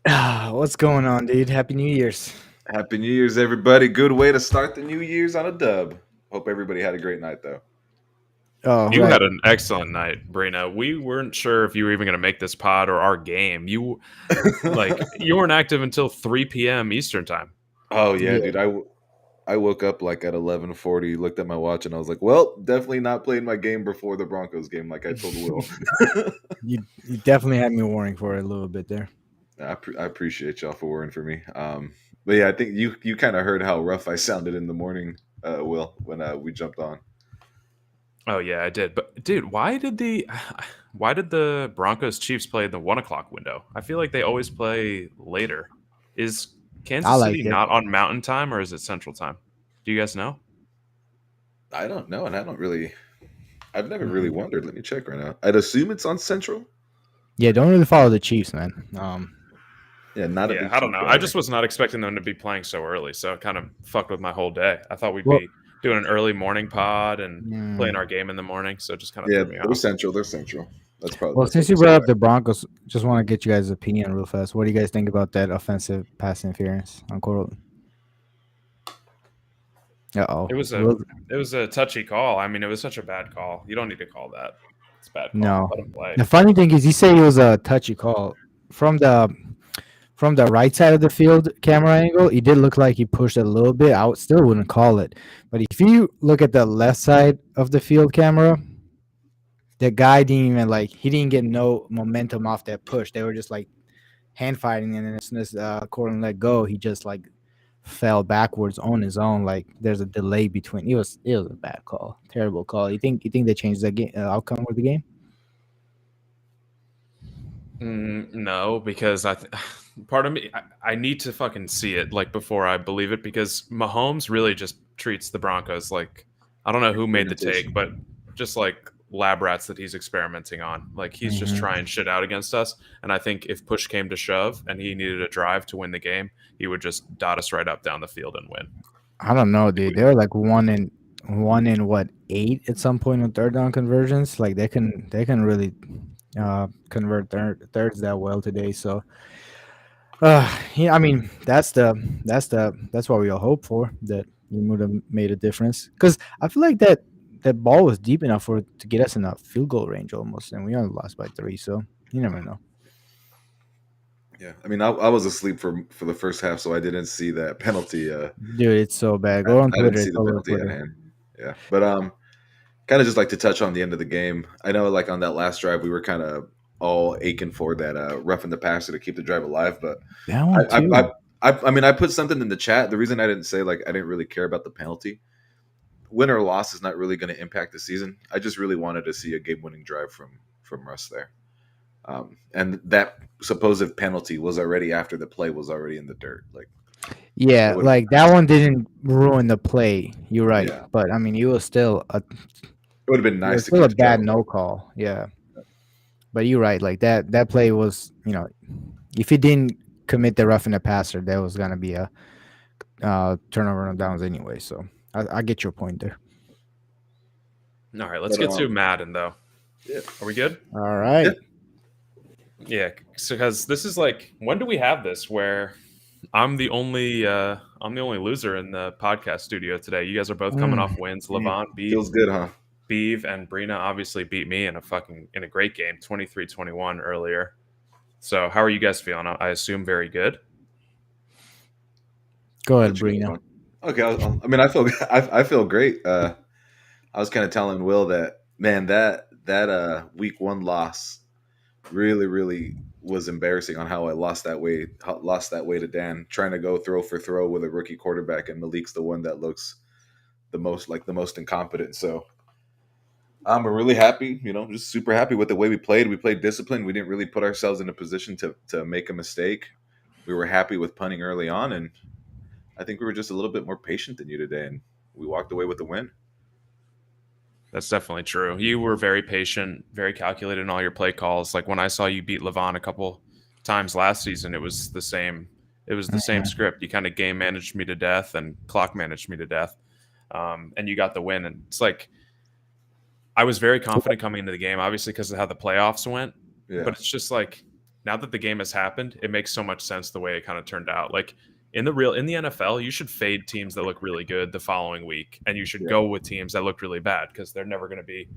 What's going on, dude? Happy New Year's. Happy New Year's, everybody. Good way to start the New Year's on a dub. Hope everybody had a great night, though. Oh, You right. had an excellent night, Brina. We weren't sure if you were even going to make this pod or our game. You weren't active until 3 p.m. Eastern time. Oh, yeah, Yeah. dude. I woke up like at 11:40, looked at my watch, and I was like, well, definitely not playing my game before the Broncos game like I told Will. You definitely had me worrying for it a little bit there. I appreciate y'all for worrying for me. But yeah, I think you kind of heard how rough I sounded in the morning, Will, when we jumped on. Oh yeah, I did. But dude, why did the Broncos Chiefs play in the 1 o'clock window? I feel like they always play later. Is I Kansas City liked it. not on Mountain Time or is it Central Time? Do you guys know? I don't know, and I've never really Mhm. wondered. Let me check right now. I'd assume it's on Central. Yeah, don't really follow the Chiefs, man. Yeah, not a Yeah, big I don't Chief know. I guy. just was not expecting them to be playing so early, so it kind of fucked with my whole day. I thought we'd Well, be doing an early morning pod and playing mm, our game in the morning, so it just kind of Yeah, threw me they're off. Central. They're Central. well, That's since probably you so brought why. up the Broncos, just want to get you guys' opinion real fast. What do you guys think about that offensive pass interference on Coral? Uh-oh. It was a Will, it was a touchy call. I mean, it was such a bad call. You don't need to call that. It's a bad call. no. Let him play. The funny thing is, you say it was a touchy call from the right side of the field camera angle. It did look like he pushed it a little bit. Still wouldn't call it. But if you look at the left side of the field camera, the guy didn't even he didn't get no momentum off that push. They were just like hand fighting, and then as soon as Corbin let go, he just like fell backwards on his own. Like there's a delay between. It was a bad call, terrible call. You think they changed the game outcome of the game? No, because part of me, I need to fucking see it like before I believe it because Mahomes really just treats the Broncos like I don't know who made the take, Experimentation. but just like lab rats that he's experimenting on. Like he's just Hmm. trying shit out against us. And I think if push came to shove and he needed a drive to win the game, he would just dot us right up down the field and win. I don't know, I think dude. we, They're like one in what 8 at some point on third down conversions. Like they can really convert thirds that well today. So yeah, I mean that's what we all hope for, that we would have made a difference. Because I feel like that ball was deep enough to get us in a field goal range almost, and we only lost by 3. So you never know. Yeah, I mean, I was asleep for the first half, so I didn't see that penalty. Dude, it's so bad. Go on I didn't Twitter. see It's the all over penalty at Twitter. hand. Yeah, but kind of just like to touch on the end of the game. I know, like on that last drive, we were kind of all aching for that roughing the passer to keep the drive alive. But That one I I, I too. I mean, I put something in the chat. The reason I didn't say like I didn't really care about the penalty, win or loss is not really going to impact the season. I just really wanted to see a game-winning drive from Russ there. And that supposed penalty was already after the play was already in the dirt. Like it Yeah, would have been like that nice. one didn't ruin the play. You're right, Yeah, but I mean, it would have been it was nice to still keep a the drive bad alive. no call. Yeah, but you're right. Like that play was, if he didn't commit the roughing the passer, there was gonna be a turnover on downs anyway. So I get your point there. all right, let's But get to Madden though. yeah, Are we good? All yeah. right. Yeah, because this is like when do we have this where I'm the only loser in the podcast studio today. You guys are both coming off Mm, wins. mm. Levant beat Feels good, huh? Beeve and Brina obviously beat me in a great game, 23-21 earlier. So how are you guys feeling? I assume very good. Go I'll ahead, let you go, Brina. Levon. Okay, I mean, I feel I feel great. I was kind of telling Will that man that week one loss really was embarrassing on how I lost that way to Dan trying to go throw for throw with a rookie quarterback, and Malik's the one that looks the most incompetent. So I'm really happy, just super happy with the way we played. We played disciplined. We didn't really put ourselves in a position to make a mistake. We were happy with punting early on, and I think we were just a little bit more patient than you today, and we walked away with the win. That's definitely true. You were very patient, very calculated in all your play calls. Like when I saw you beat Levant a couple times last season, it was the same. It was the same Mhm. script. You kind of game managed me to death and clock managed me to death, and you got the win. And it's like I was very confident coming into the game, obviously because of how the playoffs went. Yeah, But it's just like now that the game has happened, it makes so much sense the way it kind of turned out. Like in the NFL, you should fade teams that look really good the following week, and you should Yeah. go with teams that looked really bad because they're never going to be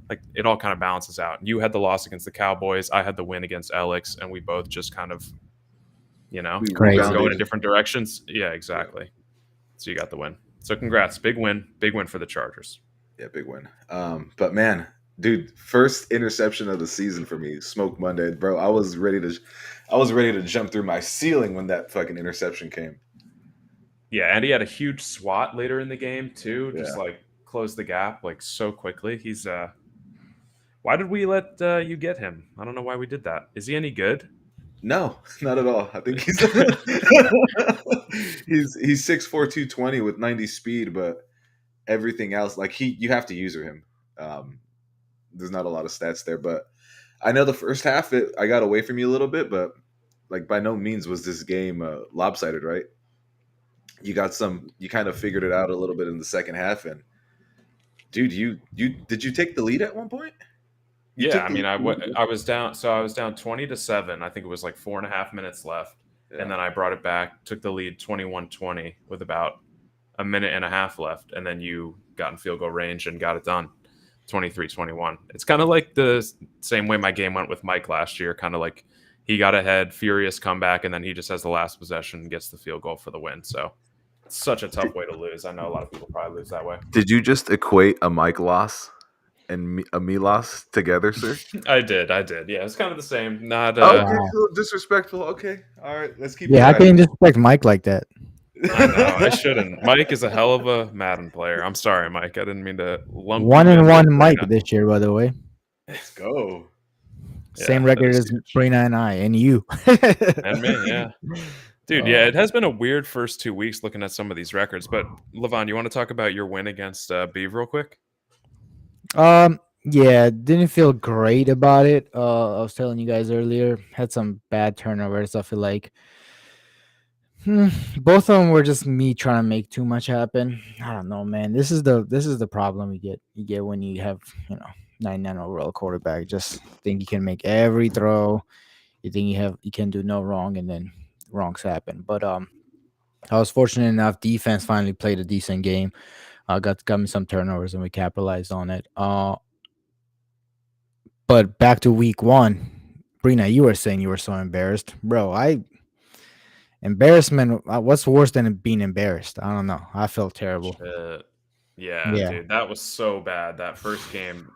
like it all kind of balances out. You had the loss against the Cowboys, I had the win against Alex, and we both just kind of, We we were Crazy. going in rebounded. different directions. Yeah, exactly. So you got the win. So congrats, big win for the Chargers. Yeah, big win. But man, dude, first interception of the season for me, Smoke Monday, bro. I was ready to jump through my ceiling when that fucking interception came. Yeah, and he had a huge swat later in the game too, just Yeah. like close the gap like so quickly. He's why did we let you get him? I don't know why we did that. Is he any good? No, not at all. I think he's he's 6'4", 220 with 90 speed, but everything else, like you have to user him. There's not a lot of stats there, but I know the first half I got away from you a little bit, but like by no means was this game lopsided, right? You kind of figured it out a little bit in the second half, and dude, you did you take the lead at one point? You Yeah, took I the mean, lead? I was down. So I was down 20-7. I think it was like 4.5 minutes left, Yeah. and then I brought it back, took the lead 21-20 with about a minute and a half left, and then you got in field goal range and got it done, 23-21. It's kind of like the same way my game went with Mike last year. Kind of like he got ahead, furious comeback, and then he just has the last possession and gets the field goal for the win. So it's such a tough way to lose. I know a lot of people probably lose that way. Did you just equate a Mike loss and a me loss together, sir? I did. Yeah, it's kind of the same. Not Okay, Wow. a little disrespectful. Okay, all right, let's keep Yeah, it how right. can you disrespect Mike like that? I know. I shouldn't. Mike is a hell of a Madden player. I'm sorry, Mike. I didn't mean to lump you One in and with one Mike Brina. this year, by the way. Let's go. Same Yeah, that record is as huge. Brina and I and you. And me, yeah. Dude, yeah, it has been a weird first 2 weeks looking at some of these records. But Levon, you want to talk about your win against Beav real quick? Yeah, didn't feel great about it. I was telling you guys earlier, had some bad turnovers. I feel like both of them were just me trying to make too much happen. I don't know, man. This is the problem you get when you have 99 overall quarterback. Just think you can make every throw. You think you can do no wrong, and then wrongs happen. But I was fortunate enough. Defense finally played a decent game. Got me some turnovers, and we capitalized on it. But back to week one, Brina, you were saying you were so embarrassed, bro. Embarrassment. What's worse than being embarrassed? I don't know. I felt terrible. Shit. Yeah, Yeah, dude, that was so bad. That first game,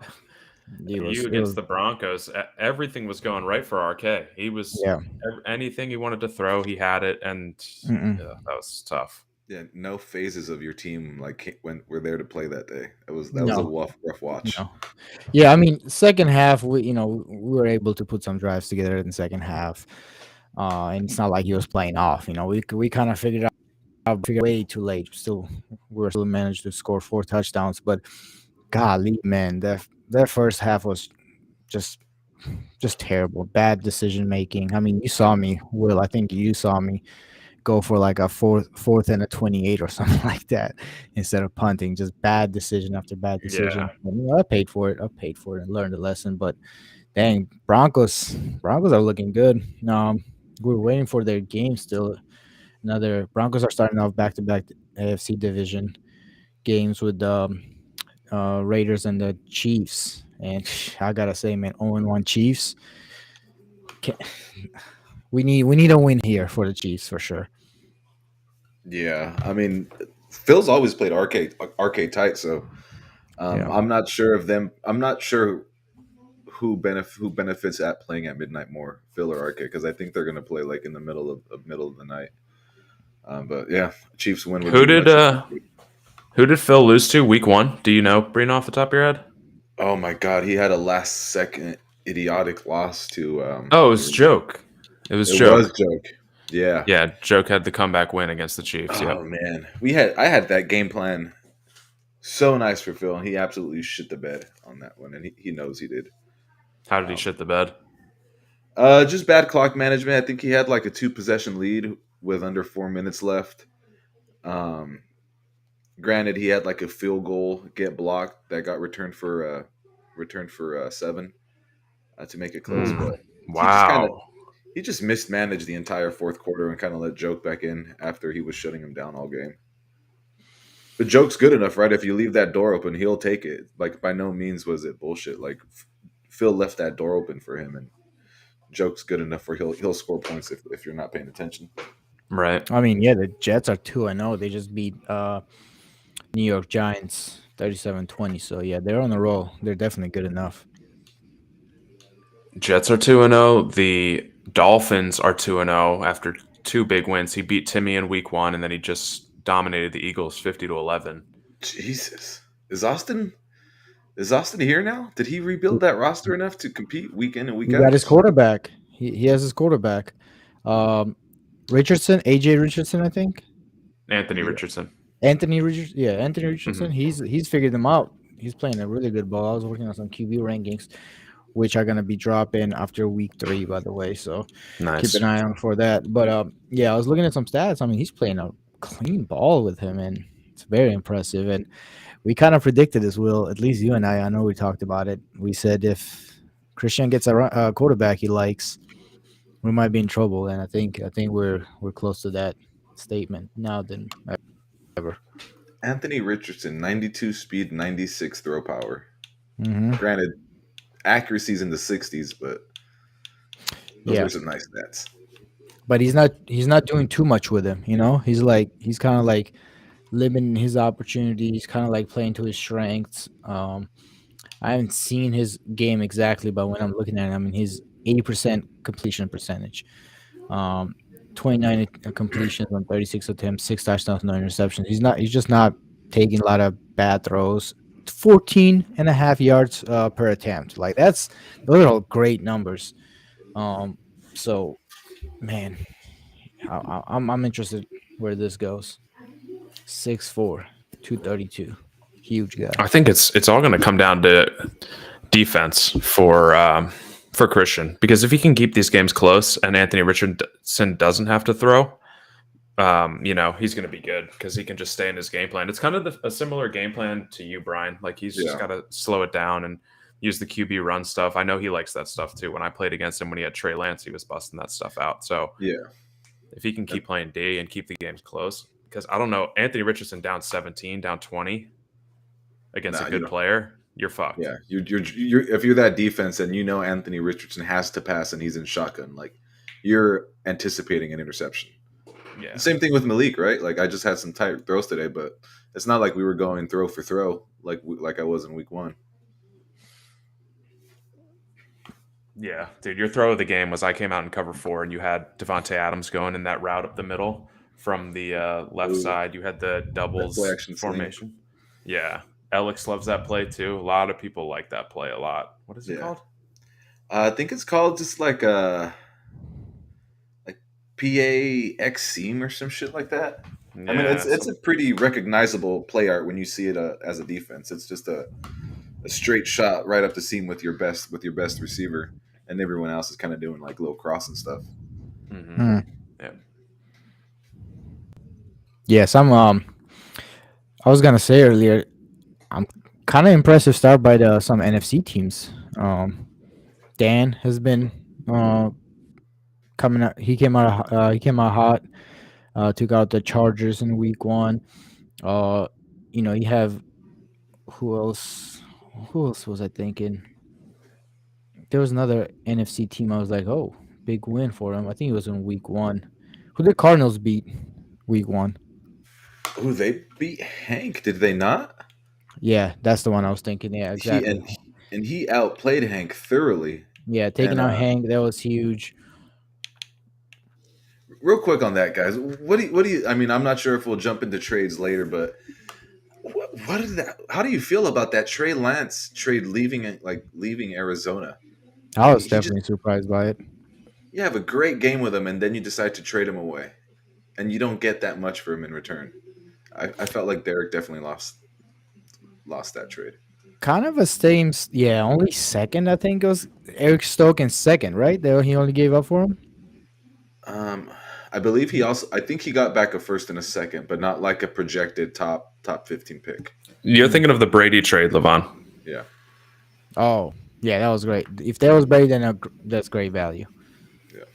it was. you against the Broncos, everything was going right for RK. He was Yeah. anything he wanted to throw, he had it, and Mm-mm. yeah, that was tough. Yeah, no phases of your team like when we're there to play that day. That was a No. rough watch. No. Yeah, I mean, second half, we were able to put some drives together in the second half, and it's not like he was playing off. We kind of figured way too late. We still managed to score 4 touchdowns, but golly, man, that first half was just terrible. Bad decision making. I mean, you saw me, Will. I think you saw me go for like a fourth and a 28 or something like that instead of punting. Just bad decision after bad decision. Yeah. And, I paid for it. And learned a lesson. But dang, Broncos are looking good. We're waiting for their game still. Another Broncos are starting off back-to-back AFC division games with the Raiders and the Chiefs. And I gotta say, man, 0-1 Chiefs. We need a win here for the Chiefs for sure. Yeah, I mean, Phil's always played arcade tight, so Yeah. I'm not sure of them. I'm not sure who benefits at playing at midnight more, Phil or arcade, because I think they're going to play like in the middle of the night. But yeah, Chiefs win. Who did Phil lose to week 1? Do you know, Brina, off the top of your head? Oh my God, he had a last second idiotic loss to. It was Joke. It was It Joke. was Joke. Yeah. Yeah, Joke had the comeback win against the Chiefs. Oh Yep. man, I had that game plan so nice for Phil, and he absolutely shit the bed on that one, and he knows he did. How did he shit the bed? Just bad clock management. I think he had like a 2-possession lead with under 4 minutes left. Granted, he had like a field goal get blocked that got returned for 7 to make it close. But Wow. He just mismanaged the entire fourth quarter and kind of let Joke back in after he was shutting him down all game. But Joke's good enough, right? If you leave that door open, he'll take it. Like, by no means was it bullshit. Like, Phil left that door open for him, and Joke's good enough where he'll score points if you're not paying attention. Right. I mean, yeah, the Jets are 2-0. They just beat New York Giants 37-20. So yeah, they're on the roll. They're definitely good enough. Jets are 2-0. The Dolphins are 2-0 after 2 big wins. He beat Timmy in week 1, and then he just dominated the Eagles 50-11. Jesus, is Austin here now? Did he rebuild that roster enough to compete week in and week He out? got his quarterback. He has his quarterback. Richardson, AJ Richardson, I think. Anthony Yeah. Richardson. Anthony Richardson. Mhm. He's figured them out. He's playing a really good ball. I was working on some QB rankings, which are gonna be dropping after week 3, by the way. So Nice. keep an eye on for that. But yeah, I was looking at some stats. I mean, he's playing a clean ball with him, and it's very impressive. And we kind of predicted this, Will. At least you and I know we talked about it. We said if Christian gets a quarterback he likes, we might be in trouble. And I think we're close to that statement now than ever. Anthony Richardson, 92 speed, 96 throw power. Mm-hmm. Granted, accuracy's in the 60s, but those Yeah, are some nice stats. but he's not doing too much with him. He's kind of like limiting his opportunities, kind of like playing to his strengths. I haven't seen his game exactly, but when I'm looking at him, I mean, his 80% completion percentage, 29 completions on 36 attempts, 6 touchdowns, no interceptions. He's just not taking a lot of bad throws. 14 and a half yards per attempt. Like those are all great numbers. So man, I'm interested where this goes. 6'4", 232, huge guy. I think it's all going to come down to defense for Christian, because if he can keep these games close and Anthony Richardson doesn't have to throw, he's going to be good because he can just stay in his game plan. It's kind of a similar game plan to you, Brian. Like he's just got to slow it down and use the QB run stuff. I know he likes that stuff too. When I played against him when he had Trey Lance, he was busting that stuff out. So Yeah. if he can keep playing D and keep the games close, because I don't know, Anthony Richardson down 17, down 20 against a good player, you're fucked. Yeah, you're if you're that defense and you know Anthony Richardson has to pass and he's in shotgun, like you're anticipating an interception. Yeah. Same thing with Malik, right? Like I just had some tight throws today, but it's not like we were going throw for throw like I was in week 1. Yeah, dude, your throw of the game was I came out in cover 4 and you had Devontae Adams going in that route up the middle from the left side. You had the doubles formation. Sling. Yeah, Alex loves that play too. A lot of people like that play a lot. What is it called? I think it's called just like PAX seam or some shit like that. Yeah, I mean, it's a pretty recognizable play art when you see it as a defense. It's just a straight shot right up the seam with your best receiver, and everyone else is kind of doing like little cross and stuff. Mm-hmm. Yeah. Yes, I was gonna say earlier, I'm kind of impressive start by some NFC teams. Dan has been coming out. He came out hot. Took out the Chargers in week 1. You have who else? Who else was I thinking? There was another NFC team. I was like, oh, big win for him. I think it was in week 1. Who did Cardinals beat week 1? Oh, they beat Hank, did they not? Yeah, that's the one I was thinking. Yeah, exactly. He outplayed Hank thoroughly. Yeah, taking out Hank, that was huge. Real quick on that, guys. What do you? I mean, I'm not sure if we'll jump into trades later, but what is that? How do you feel about that Trey Lance trade leaving Arizona? I was definitely surprised by it. You have a great game with him, and then you decide to trade him away, and you don't get that much for him in return. I felt like Derek definitely lost that trade. Kind of a same, yeah. Only second, I think it was Eric Stokes in second, right? There, he only gave up for him. I believe I think he got back a first and a second, but not like a projected top 15 pick. You're thinking of the Brady trade, Levon. Yeah. Oh, yeah, that was great. If that was Brady, then that's great value. Yeah.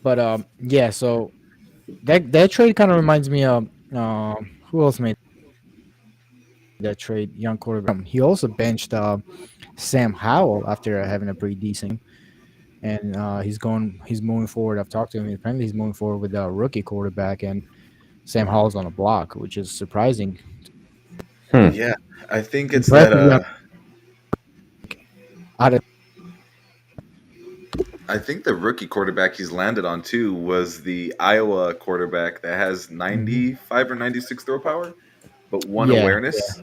But yeah. So that trade kind of reminds me of who else made that trade? Young quarterback. He also benched Sam Howell after having a pretty decent, and he's moving forward. I've talked to him. Apparently, he's moving forward with a rookie quarterback, and Sam Howell's on the block, which is surprising. Hmm. Yeah, I think it's that. Impressive young out of I think the rookie quarterback he's landed on too was the Iowa quarterback that has Mhm. 95 or 96 throw power, but one Yeah, yeah. awareness.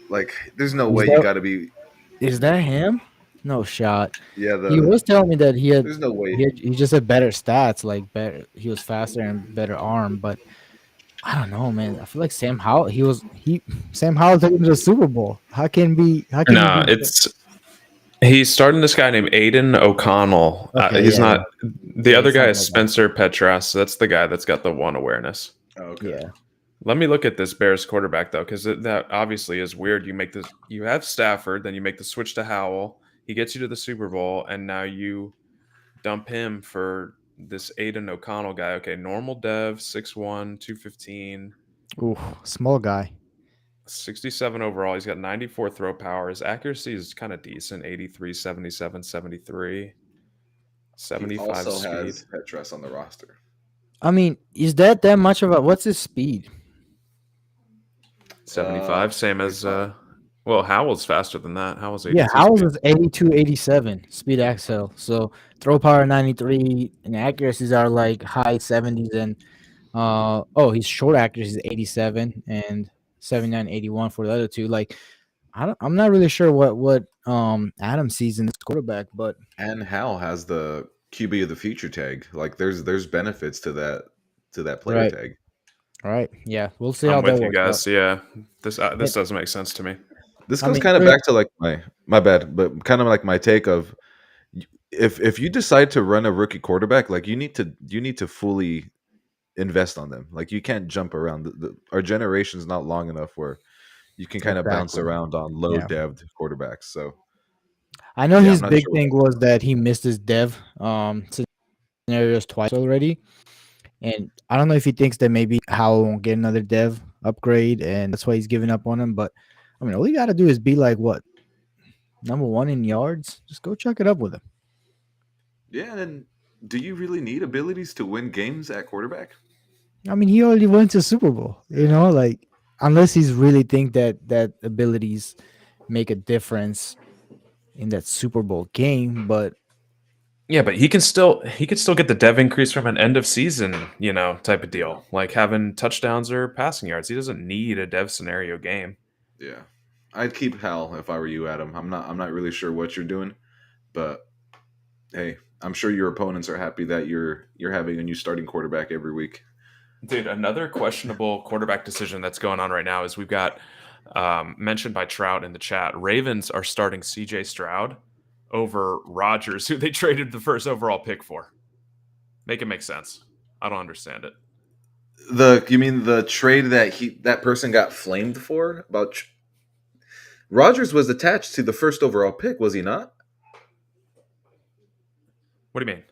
Like, there's no Is way you that got to be. is that him? No shot. Yeah, He was telling me that there's no way. he just had better stats, like better. He was faster and better arm, but I don't know, man. I feel like Sam Howell. He Sam Howell took him to the Super Bowl. How can he Nah, be? he's starting this guy named Aiden O'Connell. Okay, He's yeah, not. yeah, The yeah. other He's guy not is that guy. Spencer Petras. That's the guy that's got the one awareness. Oh, okay. Yeah. Let me look at this Bears quarterback though, because that obviously is weird. You make this. You have Stafford, then you make the switch to Howell. He gets you to the Super Bowl, and now you dump him for this Aiden O'Connell guy. Okay, normal dev, 6'1", 215. Ooh, small guy. 67 overall. He's got 94 throw power. His accuracy is kind of decent, 83, 77, 73, He 75 also speed. has Petras on the roster. I mean, is that much of a? What's his speed? 75, same as 75. well, Howell's faster than that. Howell's Yeah, 82 Howell's speed. is 82, 87 speed axle. So throw power 93 and accuracies are like high 70s and his short accuracy is 87 and 79, 81 for the other two. Like I'm not really sure what Adam sees in this quarterback, but And Hal has the QB of the future tag. Like, there's benefits to that player right, tag. right. Yeah, we'll see I'm how that with you works out. guys. Yeah. This But, does make sense to me. This I goes mean, kind of back to like my bad, but kind of like my take of if you decide to run a rookie quarterback, like you need to fully invest on them. Like, you can't jump around. Our generation's not long enough where you can kind of bounce exactly. around on low Yeah. dev'd quarterbacks. So I know yeah, I'm his not big sure what thing was that he missed his dev scenarios twice already. And I don't know if he thinks that maybe Howell won't get another dev upgrade, and that's why he's giving up on him. But I mean, all you got to do is be like what number one in yards. Just go chuck it up with him. yeah. And do you really need abilities to win games at quarterback? I mean, he already went to Super Bowl. You know, like unless he's really think that abilities make a difference in that Super Bowl game. But Yeah, but he could still get the dev increase from an end of season, type of Yeah, deal. Like having touchdowns or passing yards. He doesn't need a dev scenario game. yeah. I'd keep Hal if I were you, Adam. I'm not really sure what you're doing, but hey, I'm sure your opponents are happy that you're having a new starting quarterback every week. Dude, another questionable quarterback decision that's going on right now is we've got mentioned by Trout in the chat. Ravens are starting CJ Stroud over Rodgers, who they traded the first overall pick for. Make it make sense. I don't understand it. You mean the trade that person got flamed for about Rogers was attached to the first overall pick, was he not? What do you mean?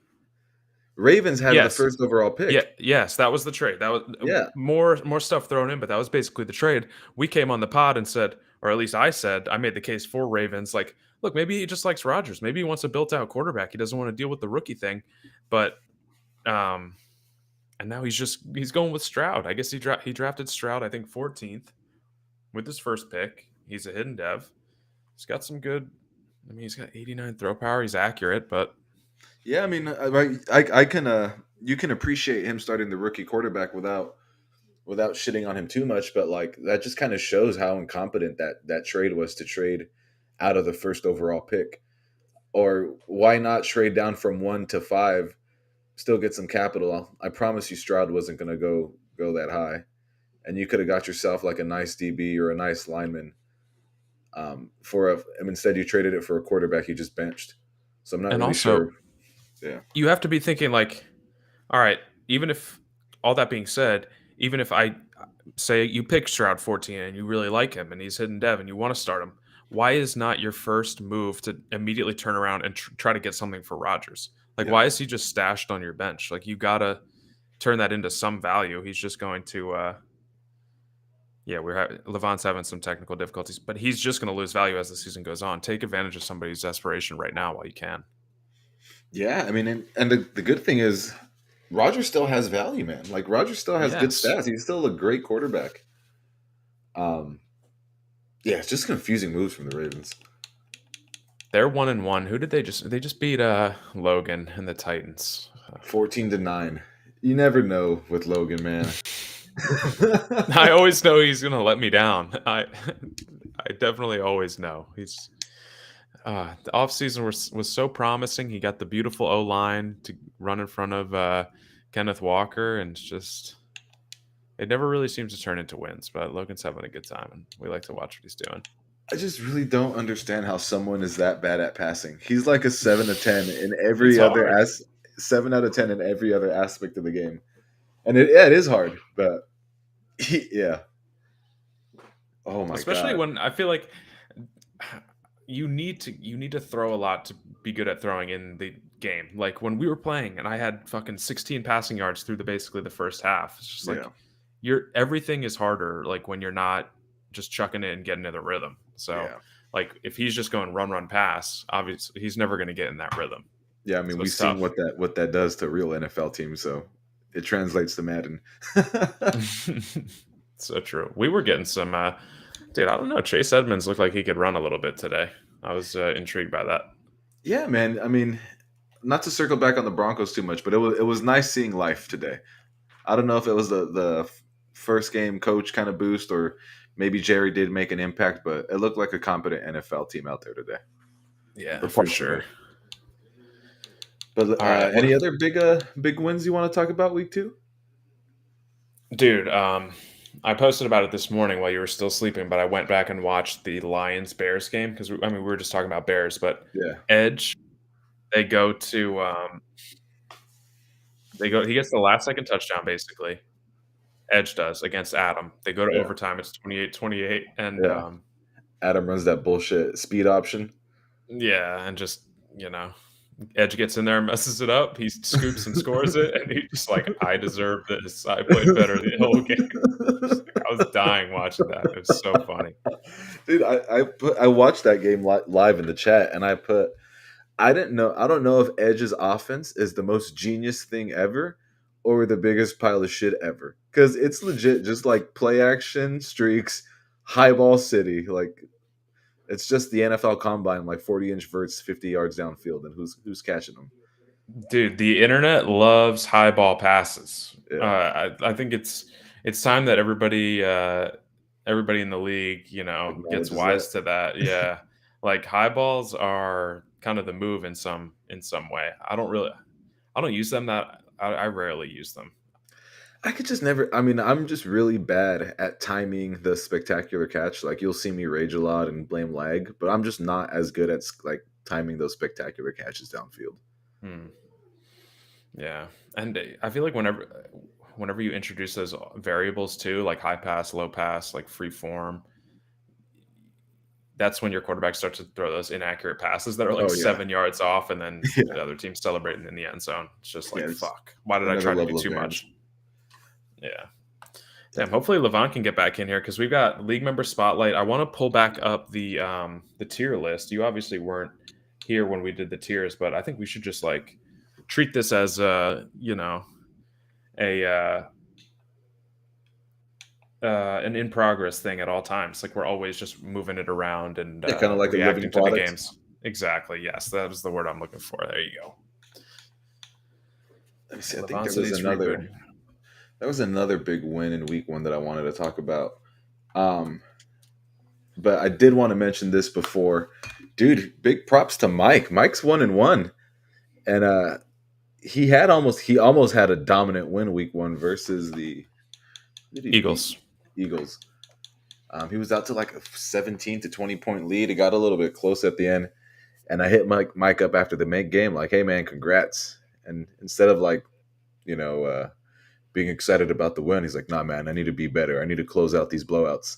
Ravens had the Yes. first overall Yeah, pick. yes, that was the trade. That was Yeah. more stuff thrown in, but that was basically the trade. We came on the pod and said, or at least I said, I made the case for Ravens. Like, look, maybe he just likes Rodgers. Maybe he wants a built-out quarterback. He doesn't want to deal with the rookie thing. But and now he's going with Stroud. I guess he drafted Stroud, I think 14th with his first pick. He's a hidden dev. He's got some good. I mean, he's got 89 throw power. He's accurate, but Yeah, I mean, I can you can appreciate him starting the rookie quarterback without shitting on him too much, but like that just kind of shows how incompetent that trade was to trade out of the first overall pick. Or why not trade down from 1 to 5, still get some capital? I promise you Stroud wasn't going to go that high, and you could have got yourself like a nice DB or a nice lineman instead you traded it for a quarterback you just benched. So I'm not and really sure. also Yeah. you have to be thinking like, all right, even if all that being said, even if I say you pick Stroud 14 and you really like him and he's hidden dev and you want to start him, why is not your first move to immediately turn around and try to get something for Rodgers? Like, Yeah. why is he just stashed on your bench? Like, you gotta turn that into some value. He's just going to. Yeah, Levant's having some technical difficulties, but he's just going to lose value as the season goes on. Take advantage of somebody's desperation right now while you can. Yeah, I mean, and the good thing is, Roger still has value, man. Like Roger still has good Yes. stats. He's still a great quarterback. Yeah, it's just confusing moves from the Ravens. They're 1-1. Who did they just? They just beat Logan and the Titans. 14-9. You never know with Logan, man. I always know he's gonna let me down. I definitely always know he's. The offseason was so promising. He got the beautiful O line to run in front of Kenneth Walker, and it's just it never really seems to turn into wins. But Logan's having a good time, and we like to watch what he's doing. I just really don't understand how someone is that bad at passing. He's like a 7 to 10 in every other 7 out of 10 in every other aspect of the game, and it is hard, but yeah. Oh my Especially god! when I feel like you need to throw a lot to be good at throwing in the game. Like when we were playing and I had fucking 16 passing yards through basically the first half. It's just like everything is harder like when you're not just chucking it and getting into the rhythm. So like if he's just going run pass, obviously he's never going to get in that rhythm. Yeah, I mean, we've seen what that does to real NFL teams, so it translates to Madden. So true. We were getting some dude, I don't know. Chase Edmonds looked like he could run a little bit today. I was intrigued by that. Yeah, man. I mean, not to circle back on the Broncos too much, but it was nice seeing life today. I don't know if it was the first game coach kind of boost or maybe Jerry did make an impact, but it looked like a competent NFL team out there today. Yeah, for sure. But any other big wins you want to talk about week 2? Dude, I posted about it this morning while you were still sleeping, but I went back and watched the Lions-Bears game because we were just talking about Bears, but Edge, they go to he gets the last second touchdown basically. Edge does against Adam. They go to overtime. It's 28-28, and Adam runs that bullshit speed option. Yeah, and just Edge gets in there and messes it up. He scoops and scores it, and he's just like, I deserve this. I played better the whole game. I was dying watching that. It was so funny. Dude, I watched that game live in the chat, and I don't know if Edge's offense is the most genius thing ever or the biggest pile of shit ever. Because it's legit just like play action, streaks, high ball city. Like, it's just the NFL Combine, like 40-inch verts, 50 yards downfield, and who's catching them? Dude, the internet loves high ball passes. Yeah. I think it's time that everybody in the league, gets wise to that. Yeah, like high balls are kind of the move in some way. I don't use them I rarely use them. I could just never. I mean, I'm just really bad at timing the spectacular catch. Like you'll see me rage a lot and blame lag, but I'm just not as good at like timing those spectacular catches downfield. Yeah, and I feel like whenever you introduce those variables too, like high pass, low pass, like free form, that's when your quarterback starts to throw those inaccurate passes that are like 7 yards off, and then the other team's celebrating in the end zone. It's just like, fuck. Why did I try to do too much? Yeah. Damn, hopefully Levant can get back in here because we've got league member spotlight. I want to pull back up the tier list. You obviously weren't here when we did the tiers, but I think we should just like treat this as an in progress thing at all times. Like we're always just moving it around and kind of like reacting a living to product. the games. Exactly. Yes, that was the word I'm looking for. There you go. Let me see. I think there was another big win in week 1 that I wanted to talk about. But I did want to mention this before. Dude, big props to Mike. Mike's 1-1. And he almost had a dominant win week 1 versus the Eagles. He was out to like a 17 to 20 point lead. It got a little bit close at the end. And I hit Mike up after the game like, hey man, congrats. And instead of like, being excited about the win, he's like, nah, man, I need to be better. I need to close out these blowouts.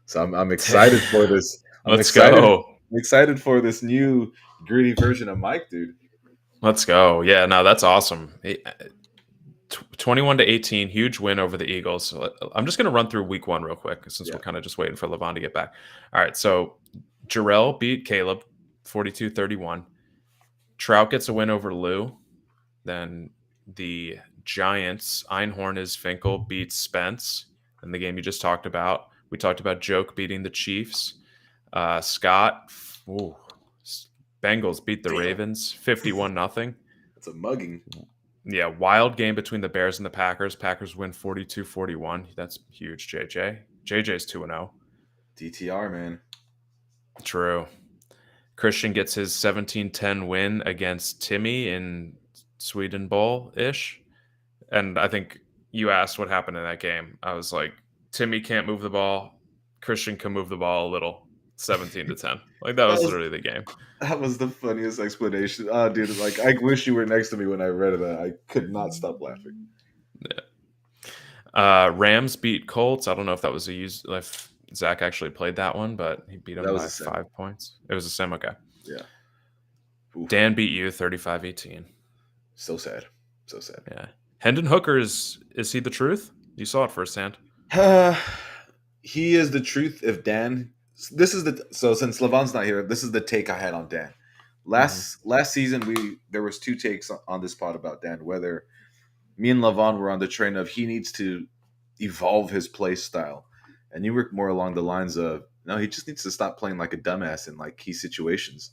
So I'm excited for this. Let's go. I'm excited for this new gritty version of Mike, dude. Let's go. Yeah, no, that's awesome. 21-18, huge win over the Eagles. So I'm just going to run through week 1 real quick since Yeah. we're kind of just waiting for Levon to get back. All right, so Jarrell beat Caleb 42-31. Trout gets a win over Lou. Then the Giants, Einhorn is Finkel beats Spence in the game you just talked about. We talked about Joke beating the Chiefs. Scott, ooh, Bengals beat the Ravens 51-0. It's a mugging. Yeah, wild game between the Bears and the Packers. Packers win 42-41. That's huge, JJ. JJ's 2-0. DTR, man. True. Christian gets his 17-10 win against Timmy in Sweden Bowl-ish. And I think you asked what happened in that game. I was like, Timmy can't move the ball. Christian can move the ball a little. 17-10. Like, that was literally the game. That was the funniest explanation. Oh, dude, like, I wish you were next to me when I read that. I could not stop laughing. Yeah. Rams beat Colts. I don't know if that was if Zach actually played that one, but he beat them by 5 points. It was a sim, okay. Yeah. Oof. Dan beat you 35-18. So sad. So sad. Yeah. Hendon Hooker, is he the truth? You saw it firsthand. He is the truth if Dan... This is so since Levon's not here, this is the take I had on Dan. Last season, there was 2 takes on this pod about Dan, whether me and Levon were on the train of he needs to evolve his play style. And you were more along the lines of, no, he just needs to stop playing like a dumbass in like key situations.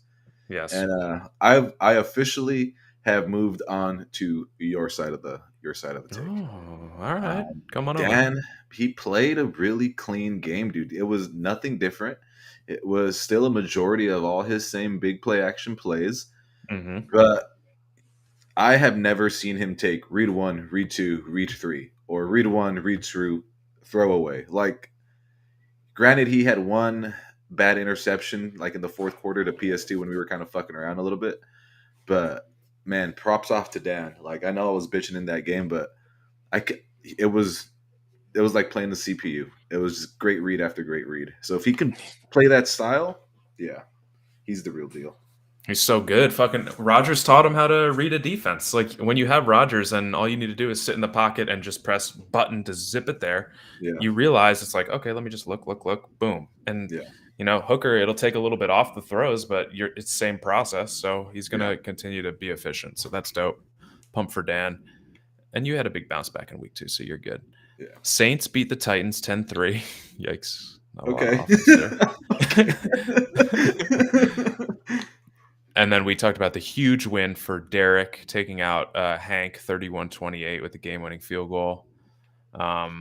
Yes. And I officially have moved on to your side of the take. Oh, all right. Come on Dan, over. he played a really clean game, dude. It was nothing different. It was still a majority of all his same big play action plays. Mm-hmm. But I have never seen him take read 1, read 2, read 3, or read 1, read 2, throw away. Like, granted, he had one bad interception, like in the 4th quarter to PS2 when we were kind of fucking around a little bit. But man, props off to Dan. Like, I know I was bitching in that game, but it was like playing the CPU. It was just great read after great read. So if he can play that style, yeah, he's the real deal. He's so good. Fucking Rodgers taught him how to read a defense. Like, when you have Rodgers and all you need to do is sit in the pocket and just press button to zip it there, you realize it's like, okay, let me just look, boom. And, Hooker, it'll take a little bit off the throws, but it's the same process. So he's going to continue to be efficient. So that's dope. Pump for Dan. And you had a big bounce back in week 2, so you're good. Yeah. Saints beat the Titans 10-3. Yikes. Not okay. And then we talked about the huge win for Derek, taking out Hank 31-28 with the game-winning field goal. We're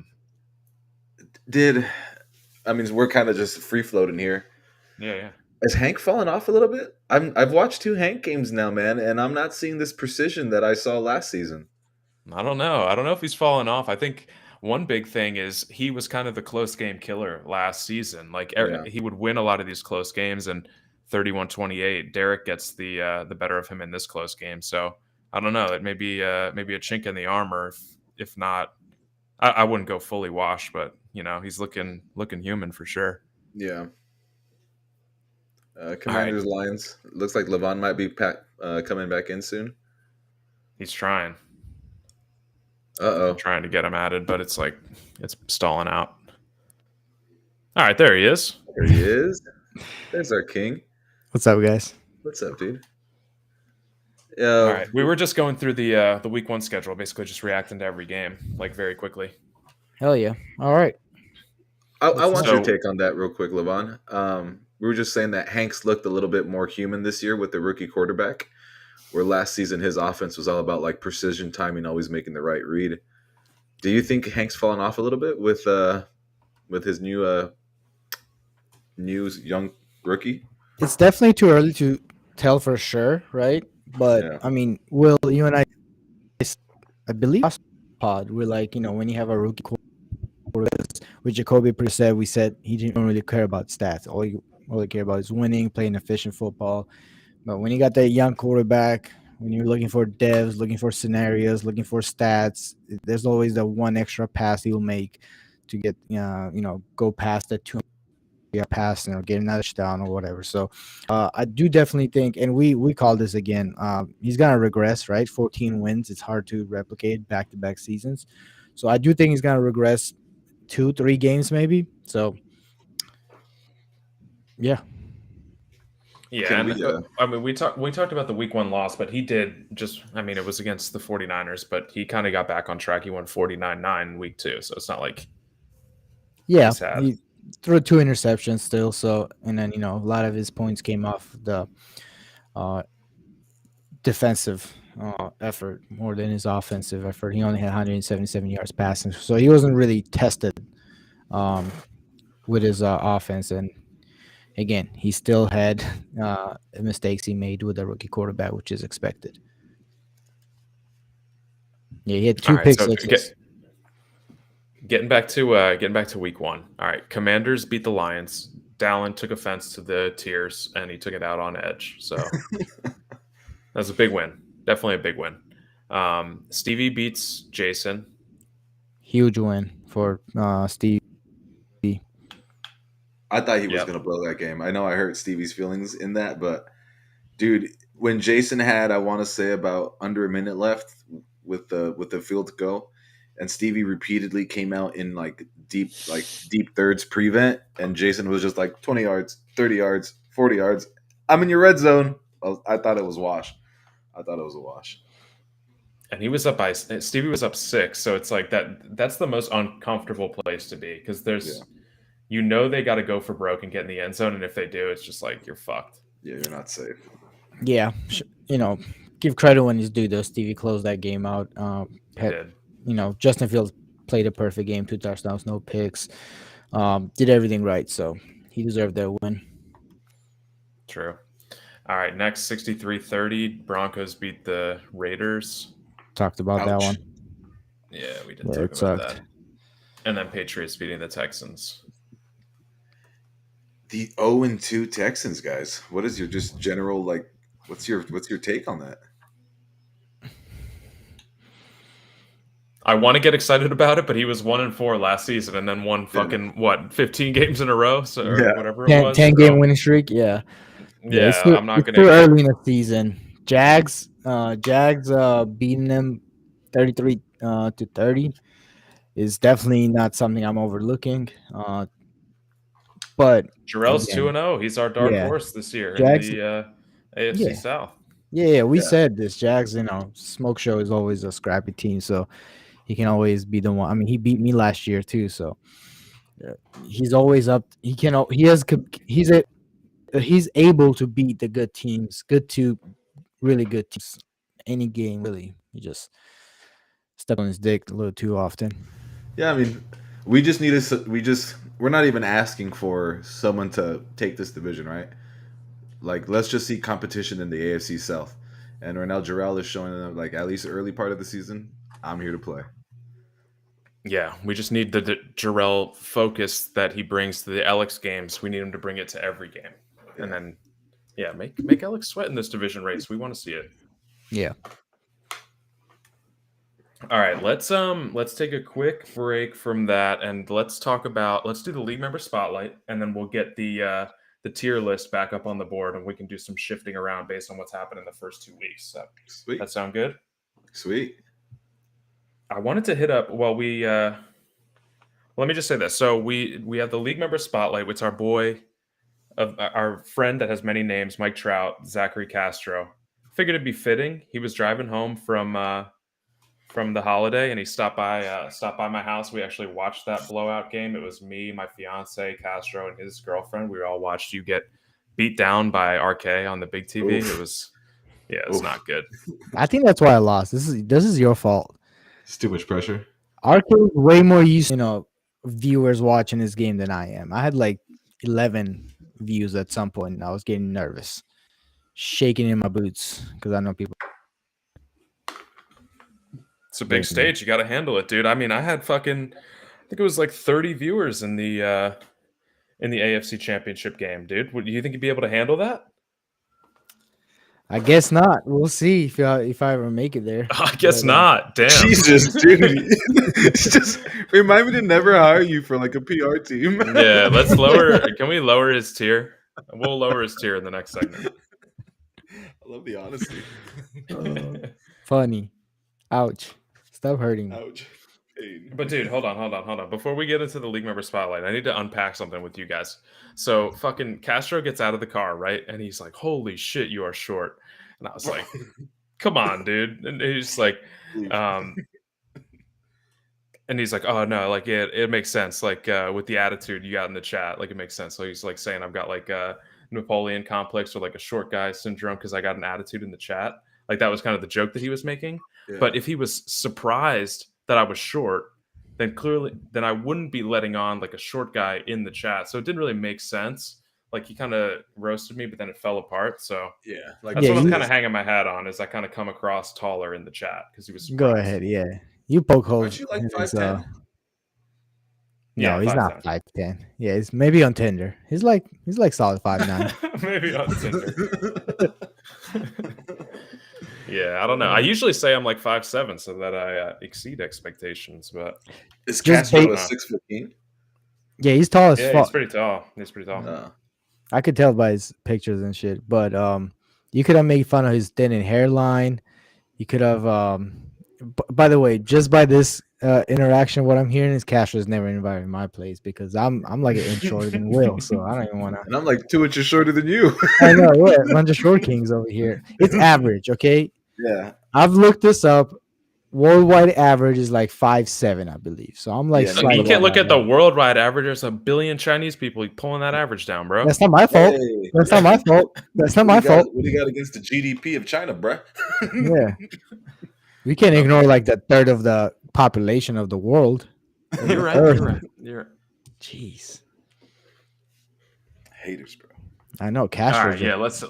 kind of just free-floating here. Yeah. Has Hank fallen off a little bit? I've watched 2 Hank games now, man, and I'm not seeing this precision that I saw last season. I don't know if he's fallen off. I think one big thing is he was kind of the close game killer last season. Like, he would win a lot of these close games, and 31-28, Derek gets the better of him in this close game. So I don't know. It may be a chink in the armor. If not, I wouldn't go fully washed, but he's looking human for sure. Yeah. Commanders Lions. Looks like Levon might be coming back in soon. He's trying. I'm trying to get him added, but it's like it's stalling out. All right, there he is. There he is. There's our king. What's up, guys? What's up, dude? All right, we were just going through the week 1 schedule, basically just reacting to every game, like, very quickly. Hell yeah! All right. I want your take on that real quick, Levon. We were just saying that Hanks looked a little bit more human this year with the rookie quarterback, where last season his offense was all about like precision, timing, always making the right read. Do you think Hank's fallen off a little bit with his new young rookie? It's definitely too early to tell for sure, right? But I mean, Will, you and I believe last pod, we're like, when you have a rookie quarterback, with Jacoby said, we said he didn't really care about stats. All he care about is winning, playing efficient football. But when you got that young quarterback, when you're looking for devs, looking for scenarios, looking for stats, there's always the one extra pass he'll make to get, go past the 200 pass, get another touchdown or whatever. So I do definitely think, and we call this again, he's gonna regress, right? 14 wins, it's hard to replicate back-to-back seasons. So I do think he's gonna regress 2-3 games maybe. So yeah. Yeah, Can and we? I mean, we talked about the week 1 loss, but he did just. I mean, it was against the 49ers, but he kind of got back on track. He won 49-9 in week 2, so it's not like Yeah, he's had. he threw 2 interceptions still. So, and then a lot of his points came off the uh, defensive effort more than his offensive effort. He only had 177 yards passing, so he wasn't really tested um, with his offense. And again, he still had mistakes he made with a rookie quarterback, which is expected. Yeah, he had All two right, pick so sixes. getting back to week 1. All right, Commanders beat the Lions. Dallin took offense to the tears, and he took it out on Edge. So that's a big win. Definitely a big win. Stevie beats Jason. Huge win for Steve. I thought he was Yep. gonna blow that game. I know I hurt Stevie's feelings in that, but dude, when Jason had, I want to say about under a minute left with the field to go, and Stevie repeatedly came out in deep thirds prevent, and Jason was just like 20 yards, 30 yards, 40 yards. I'm in your red zone. I thought it was wash. I thought it was a wash. And he was up by Stevie was up 6, so it's like that's the most uncomfortable place to be because there's they got to go for broke and get in the end zone, and if they do, it's just like you're fucked. Yeah, you're not safe. Yeah, give credit when he's due though. Stevie closed that game out. He did. Justin Fields played a perfect game, 2 touchdowns, no picks. Did everything right, so he deserved that win. True. All right, next 63-30, Broncos beat the Raiders. Talked about Ouch. that one. Yeah, we did Yeah, talk it about sucked. that. And then Patriots beating the Texans. The 0-2 Texans, guys. What is your just general what's your take on that? I want to get excited about it, but he was 1-4 last season, and then won fucking 15 games in a row, or whatever it was. 10-game winning streak. Yeah, Yeah, I'm not it's gonna. too early in the season. Jags beating them 33-30 is definitely not something I'm overlooking. But Jarrell's again, 2-0. He's our dark horse this year Jags, in the AFC South. Yeah, we said this. Jags, smoke show is always a scrappy team, so he can always be the one. I mean, he beat me last year too, so he's always up. He's able to beat the good teams, really good teams. Any game, really. He just step on his dick a little too often. Yeah, I mean, we're not even asking for someone to take this division, right? Like, let's just see competition in the AFC South. And right now, Jarrell is showing them, at least the early part of the season, I'm here to play. Yeah, we just need the Jarrell focus that he brings to the Alex games. We need him to bring it to every game. Yeah. And then, make Alex sweat in this division race. We want to see it. Yeah. All right, let's take a quick break from that, and let's do the league member spotlight, and then we'll get the tier list back up on the board, and we can do some shifting around based on what's happened in the first 2 weeks. So, sweet. That sound good? Sweet. I wanted to hit up let me just say this. So we have the league member spotlight, which our friend that has many names, Mike Trout, Zachary Castro. Figured it'd be fitting. He was driving home from the holiday, and he stopped by my house. We actually watched that blowout game. It was me, my fiance, Castro, and his girlfriend. We all watched you get beat down by RK on the big TV. Oof. It was not good. I think that's why I lost. This is your fault. It's too much pressure. RK is way more used to, viewers watching this game than I am. I had 11 views at some point, and I was getting nervous, shaking in my boots because I know people. It's a big stage. You got to handle it, dude. I mean, I had I think it was 30 viewers in the AFC Championship game, dude. Do you think you'd be able to handle that? I guess not. We'll see if I ever make it there. I guess But, not. Damn. Jesus, dude. It's just remind me to never hire you for like a PR team. Yeah, let's lower. Can we lower his tier? We'll lower his tier in the next segment. I love the honesty. funny. Ouch. Stop hurting me. Ouch. Pain. But dude, hold on. Before we get into the league member spotlight, I need to unpack something with you guys. So fucking Castro gets out of the car, right? And he's like, "Holy shit, you are short." And I was like, "Come on, dude." And he's like, and he's like, "Oh no, like it makes sense. Like with the attitude you got in the chat, like it makes sense." So he's like saying I've got like a Napoleon complex or like a short guy syndrome because I got an attitude in the chat. Like that was kind of the joke that he was making. Yeah. But if he was surprised that I was short, then I wouldn't be letting on like a short guy in the chat. So it didn't really make sense. Like he kind of roasted me, but then it fell apart. So yeah, like that's what I'm you- kind of hanging my hat on. Is I kind of come across taller in the chat because he was Go surprised. ahead. Yeah. You poke holes. Aren't you like in his, 5'10"? Yeah, no, he's 5'10". not 5'10". Yeah, he's maybe on Tinder. He's like solid 5'9". Maybe on Tinder. Yeah, I don't know. I usually say I'm like 5'7", so that I exceed expectations. But Is Just Castro bait- a 6'15"? Yeah, he's tall as yeah, fuck. he's pretty tall. He's pretty tall. I could tell by his pictures and shit. But you could have made fun of his thin hairline. You could have by the way, just by this interaction, what I'm hearing is Castro's never invited my place because I'm like an inch shorter than Will, so I don't even want to. And I'm like 2 inches shorter than you. I know, what a bunch of short kings over here. It's average, okay? Yeah. I've looked this up. Worldwide average is like 5'7", I believe. So I'm like, Yeah, slightly You can't look above at the that. worldwide average. There's a billion Chinese people pulling that average down, bro. That's not my fault. Hey, That's not my fault. That's not my fault. What do you got against the GDP of China, bruh? Yeah. We can't ignore like the third of the population of the world. You're right. Earth. You're right. Jeez. Haters, bro. I know All Castro right, yeah, let's.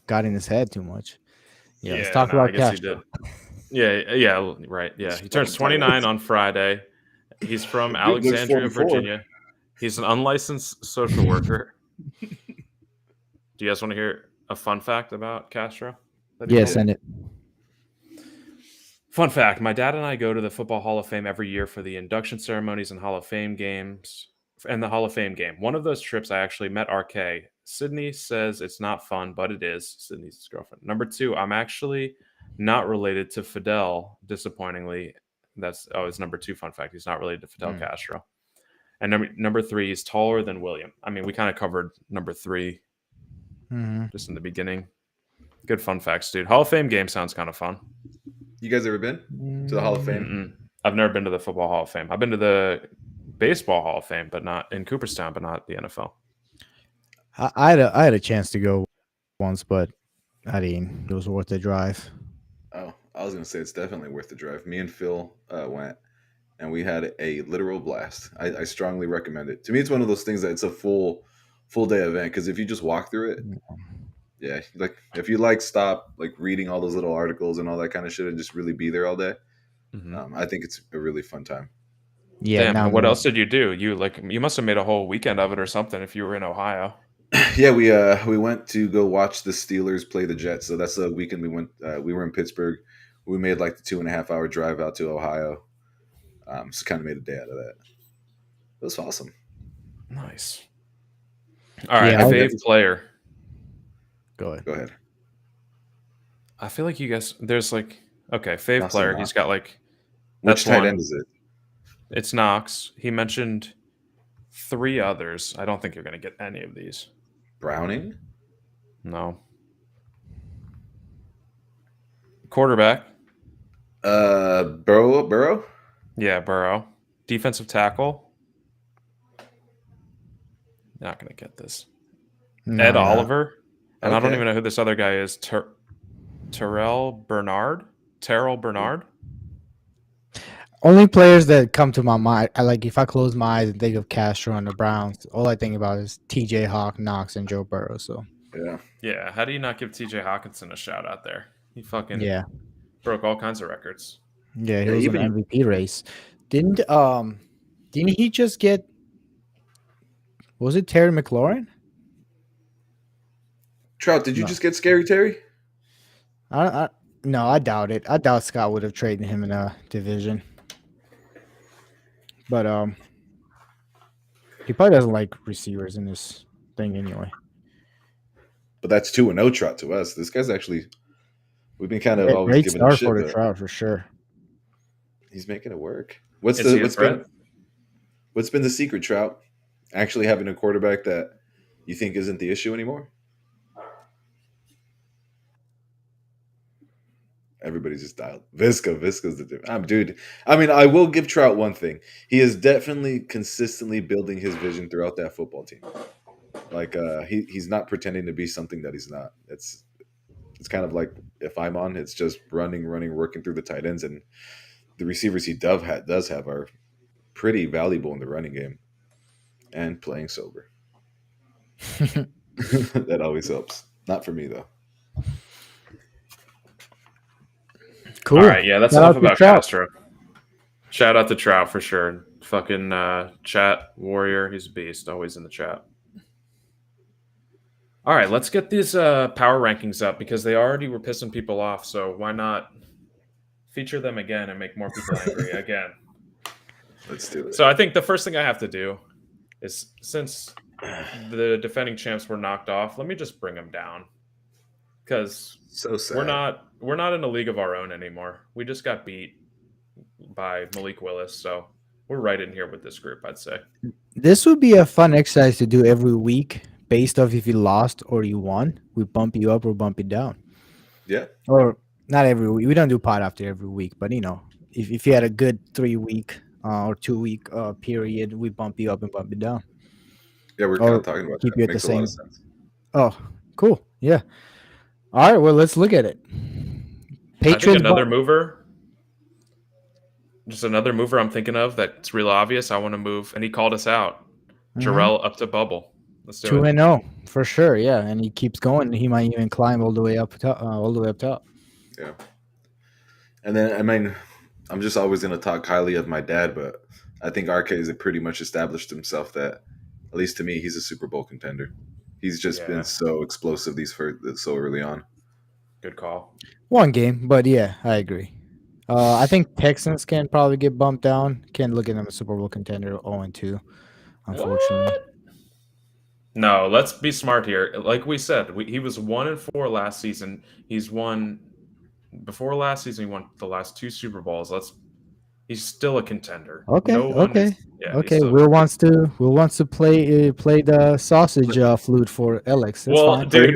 got in his head too much. Yeah, let's Yeah, talk no, I about guess he Castro. did. Yeah, right. Yeah, he turns 29 on Friday. He's from Dude looks Alexandria, 44. Virginia. He's an unlicensed social worker. Do you guys want to hear a fun fact about Castro? that he Yeah, told me? send it. Fun fact, my dad and I go to the Football Hall of Fame every year for the induction ceremonies and Hall of Fame games and the Hall of Fame game. One of those trips, I actually met RK. Sydney says it's not fun, but it is. Sydney's his girlfriend. Number 2, I'm actually not related to Fidel, disappointingly. It's number 2 fun fact. He's not related to Fidel Castro. And number 3, he's taller than William. I mean, we kind of covered number 3 just in the beginning. Good fun facts, dude. Hall of Fame game sounds kind of fun. You guys ever been to the Hall of Fame? Mm-mm. I've never been to the Football Hall of Fame. I've been to the Baseball Hall of Fame, but not in Cooperstown, but not the NFL. I had a chance to go once, but I mean, it was worth the drive. Oh, I was gonna say it's definitely worth the drive. Me and Phil went, and we had a literal blast. I strongly recommend it. To me, it's one of those things that it's a full day event because if you just walk through it, yeah, like if you stop reading all those little articles and all that kind of shit and just really be there all day, I think it's a really fun time. Yeah. Damn, now and what else did you do? You must have made a whole weekend of it or something if you were in Ohio. Yeah, we went to go watch the Steelers play the Jets. So that's the weekend we went. We were in Pittsburgh. We made the 2.5 hour drive out to Ohio. Just kind of made a day out of that. It was awesome. Nice. All right, Yeah, fave player. Go ahead. Go ahead. I feel like you guys. There's fave Knox player. and He's got Which that's tight one. end is it? It's Knox. He mentioned 3 others. I don't think you're going to get any of these. Browning? No. Quarterback. Burrow? Yeah, Burrow. Defensive tackle. Not going to get this. No, Ed no. Oliver. And I don't Okay. even know who this other guy is. Terrell Bernard. Only players that come to my mind, if I close my eyes and think of Castro and the Browns, all I think about is T.J. Hawk, Knox, and Joe Burrow. So Yeah. Yeah, how do you not give TJ Hawkinson a shout out there? He fucking yeah, broke all kinds of records. yeah, he Yeah, was even- in the MVP race. Didn't he just get? Was it Terry McLaurin? Trout, did you No. just get Scary Terry? I no, I doubt it. I doubt Scott would have traded him in a division. But he probably doesn't like receivers in this thing anyway. But that's 2-0 Trout to us. This guy's actually, we've been kind of Great, always great giving him start shit, for the but Trout for sure. he's making it work. What's Is the he a threat? what's been the secret, Trout? Actually having a quarterback that you think isn't the issue anymore? Everybody's just dialed. Visca's the difference. Dude. I mean, I will give Trout one thing. He is definitely consistently building his vision throughout that football team. Like he's not pretending to be something that he's not. It's kind of like if I'm on, it's just running, working through the tight ends, and the receivers he does have are pretty valuable in the running game and playing sober. That always helps. Not for me though. Cool. All right, yeah, that's Shout enough out to about Trout. Castro. Shout out to Trout for sure. Fucking chat warrior, he's a beast. Always in the chat. All right, let's get these power rankings up because they already were pissing people off. So why not feature them again and make more people angry again? Let's do it. So I think the first thing I have to do is, since the defending champs were knocked off, let me just bring them down because So sad. we're not in a league of our own anymore. We just got beat by Malik Willis, so we're right in here with this group, I'd say. This would be a fun exercise to do every week based off if you lost or you won. We bump you up or bump you down. Yeah. Or not every week. We don't do pod after every week, but if you had a good 3-week or 2-week period, we bump you up and bump you down. Yeah, we're kind of talking about keep that. you at the Makes a lot same. of sense. Oh, cool. Yeah. All right. Well, let's look at it. I think Patriots. another mover, just another mover I'm thinking of that's real obvious. I want to move, and he called us out. Jarrell up to bubble. Let's do 2-0 for sure. Yeah, and he keeps going. He might even climb all the way up top. Yeah. And then, I mean, I'm just always going to talk highly of my dad, but I think RK has pretty much established himself that, at least to me, he's a Super Bowl contender. He's just been so explosive so early on. Good call. One game, but yeah, I agree. I think Texans can probably get bumped down. Can't look at them as Super Bowl contender 0-2, unfortunately. What? No, let's be smart here. Like we said, he was 1-4 last season. He's won before last season. He won the last 2 Super Bowls. He's still a contender. Okay. Okay. Will wants to play the sausage flute for Alex. That's fine. Dude,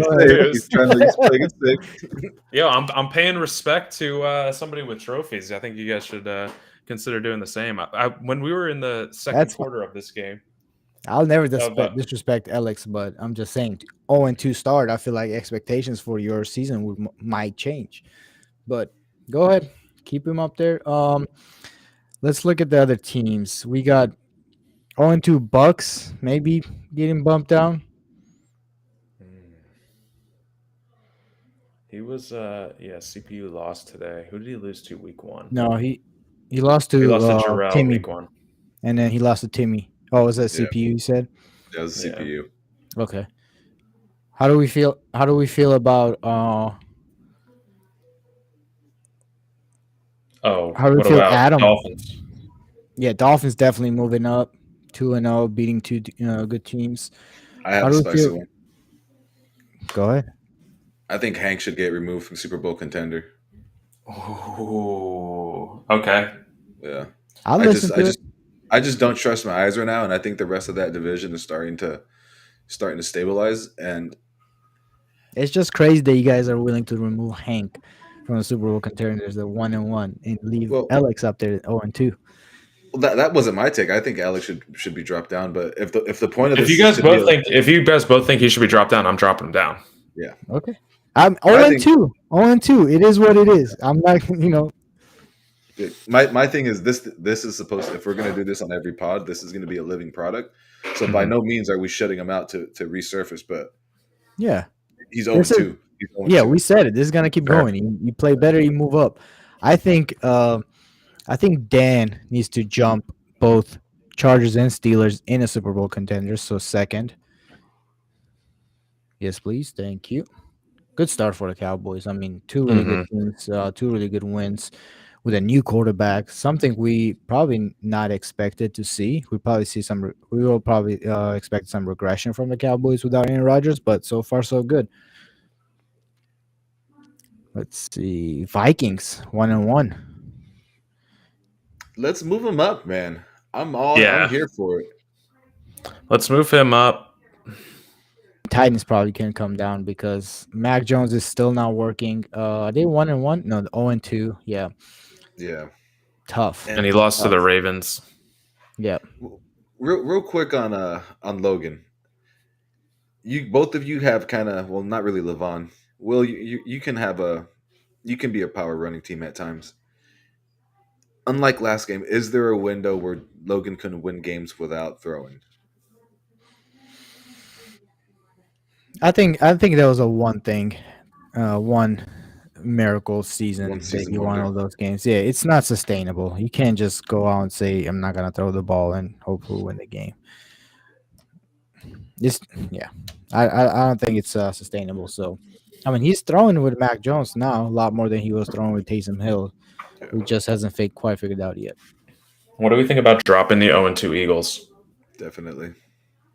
he's trying to play it sick. Yo, I'm paying respect to somebody with trophies. I think you guys should consider doing the same. When we were in the second quarter of this game, I'll never disrespect Alex, but I'm just saying 0-2 start. I feel like expectations for your season might change. But go ahead, keep him up there. Let's look at the other teams. We got 0-2 Bucks, maybe getting bumped down. He was CPU lost today. Who did he lose to week 1? No, he lost to Jarrell Timmy week 1. And then he lost to Timmy. Oh, was that CPU you said? That was CPU. Okay. How do we feel about how do we feel Adam? Dolphins? Yeah, Dolphins definitely moving up 2-0, beating 2 good teams. I have a spicy one. Go ahead. I think Hank should get removed from Super Bowl contender. Oh, okay. Yeah. I just don't trust my eyes right now, and I think the rest of that division is starting to stabilize. And it's just crazy that you guys are willing to remove Hank from the Super Bowl contenders at 1-1 and leave Alex up there at 0-2. Well, that wasn't my take. I think Alex should be dropped down. But if the point of if you guys both think he should be dropped down, I'm dropping him down. Yeah. Okay. I'm 0-2. 0-2. It is what it is. I'm not. My thing is this is supposed to, if we're going to do this on every pod, this is going to be a living product. So by no means are we shutting him out to resurface, but yeah, he's 0-2. Yeah, we said it. This is going to keep going. You play better, you move up. I think Dan needs to jump both Chargers and Steelers in a Super Bowl contender, so second. Yes, please. Thank you. good start for the Cowboys. I mean, two really good Hmm. teams, two really good wins with a new quarterback. Something we probably not expected to see. We probably see some. We will probably expect some regression from the Cowboys without Aaron Rodgers, but so far so good. Let's see, Vikings 1-1. Let's move him up, man. I'm Yeah, here for it. let's move him up. Titans probably can come down because Mac Jones is still not working. Are they 1-1? No, 0-2. Yeah, Yeah. tough. And And he lost to Tough. the Ravens. Yeah. real quick on Logan. You both of you have kind of, well, not really Levon. Will you can have a, you can be a power running team at times. Unlike last game, is there a window where Logan can win games without throwing? I think that was a one thing, one miracle One season that season he won all wonder. those games. Yeah, it's not sustainable. You can't just go out and say I'm not gonna throw the ball and hopefully win the game. This, yeah, I don't think it's sustainable. So, I mean, he's throwing with Mac Jones now a lot more than he was throwing with Taysom Hill, Yeah, who just hasn't quite figured out yet. What do we think about dropping the 0-2 Eagles? definitely.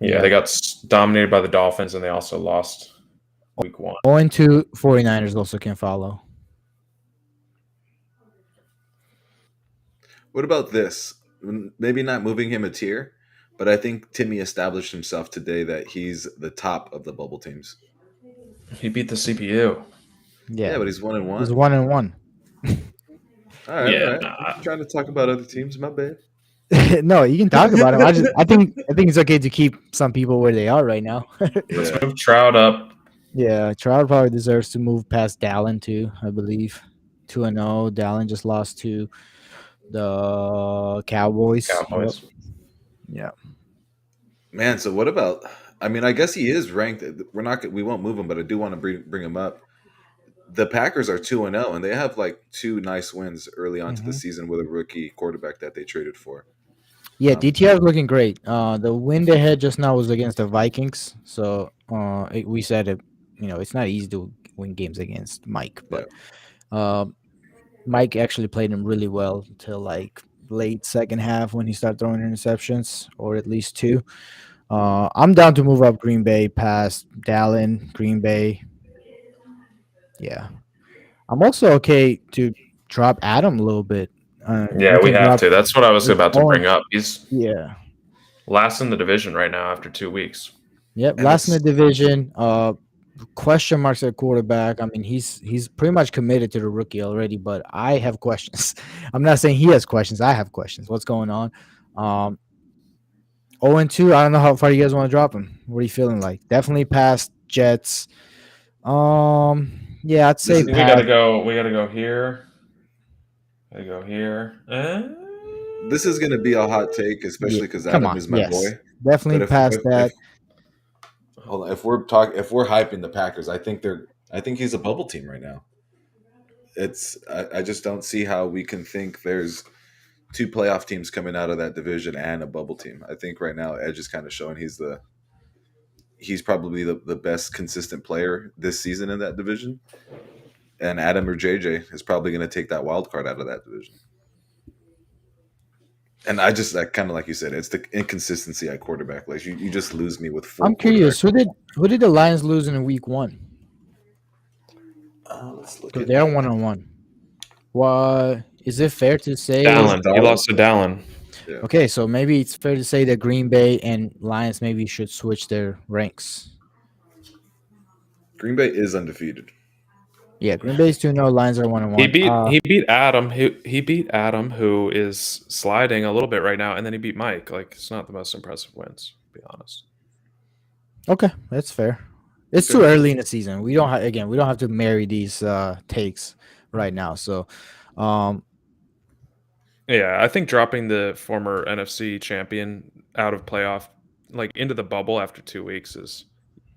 Yeah, Yeah, they got dominated by the Dolphins, and they also lost week 1. 0-2 49ers also can follow. What about this? Maybe not moving him a tier, but I think Timmy established himself today that he's the top of the bubble teams. He beat the CPU. Yeah, Yeah, but he's 1-1. he's 1-1. All right, all Yeah, right. I'm nah. just trying to talk about other teams. My bad. No, you can talk about him. I think it's okay to keep some people where they are right now. Let's Yeah. move Trout up. Yeah, Trout probably deserves to move past Dallin too. I believe 2-0. Dallin just lost to the Cowboys. Yep. Cowboys. Yeah. Man, so what about? I mean, I guess he is ranked. We're not. We won't move him, but I do want to bring him up. The Packers are 2-0, and they have like two nice wins early on to the Hmm. season with a rookie quarterback that they traded for. Yeah, Um, DTR is looking great. The win they had just now was against the Vikings. So we said it. It's not easy to win games against Mike, yeah, but uh, Mike actually played him really well till like late second half when he started throwing interceptions, or at least two. I'm down to move up Green Bay past Dallin, Green Bay. Yeah, I'm also okay to drop Adam a little bit. Yeah, We we can have drop. to. That's what I was It's about to bring Owen. up. He's Yeah. last in the division right now after 2 weeks. Yep. and Last in the it's division. Question marks at quarterback. I mean, he's pretty much committed to the rookie already, but I have questions. I'm not saying he has questions. I have questions. What's going on? 0-2. I don't know how far you guys want to drop him. What are you feeling like? Definitely past Jets. Yeah, I'd this say is We gotta past. go. We gotta go here. Gotta go here. this is going to be a hot take, Yeah, especially because come Adam on. is my Yes, boy. definitely But past if that. hold on, if we're hyping the Packers, I think he's a bubble team right now. I just don't see how we can think there's two playoff teams coming out of that division and a bubble team. I think right now Edge is kind of showing he's probably the best consistent player this season in that division. And Adam or JJ is probably going to take that wild card out of that division. And I just like kind of like you said, it's the inconsistency at quarterback. Like you just lose me with four I'm quarterbacks. curious. Who did the Lions lose in week one? Let's look Because at they're that. 1-1. What is it fair to It was say? Dallin. He Dallas. lost to Dallin. Yeah, Okay, so maybe it's fair to say that Green Bay and Lions maybe should switch their ranks. Green Bay is undefeated. Yeah, Green Bay's 2-0, Lions are He 1-1. beat he beat Adam. He beat Adam, who is sliding a little bit right now, and then he beat Mike. Like it's not the most impressive wins, to be honest. Okay, that's fair. It's Okay. too early in the season. We don't we don't have to marry these takes right now. So, um, Yeah, I think dropping the former NFC champion out of playoff, like into the bubble after 2 weeks is.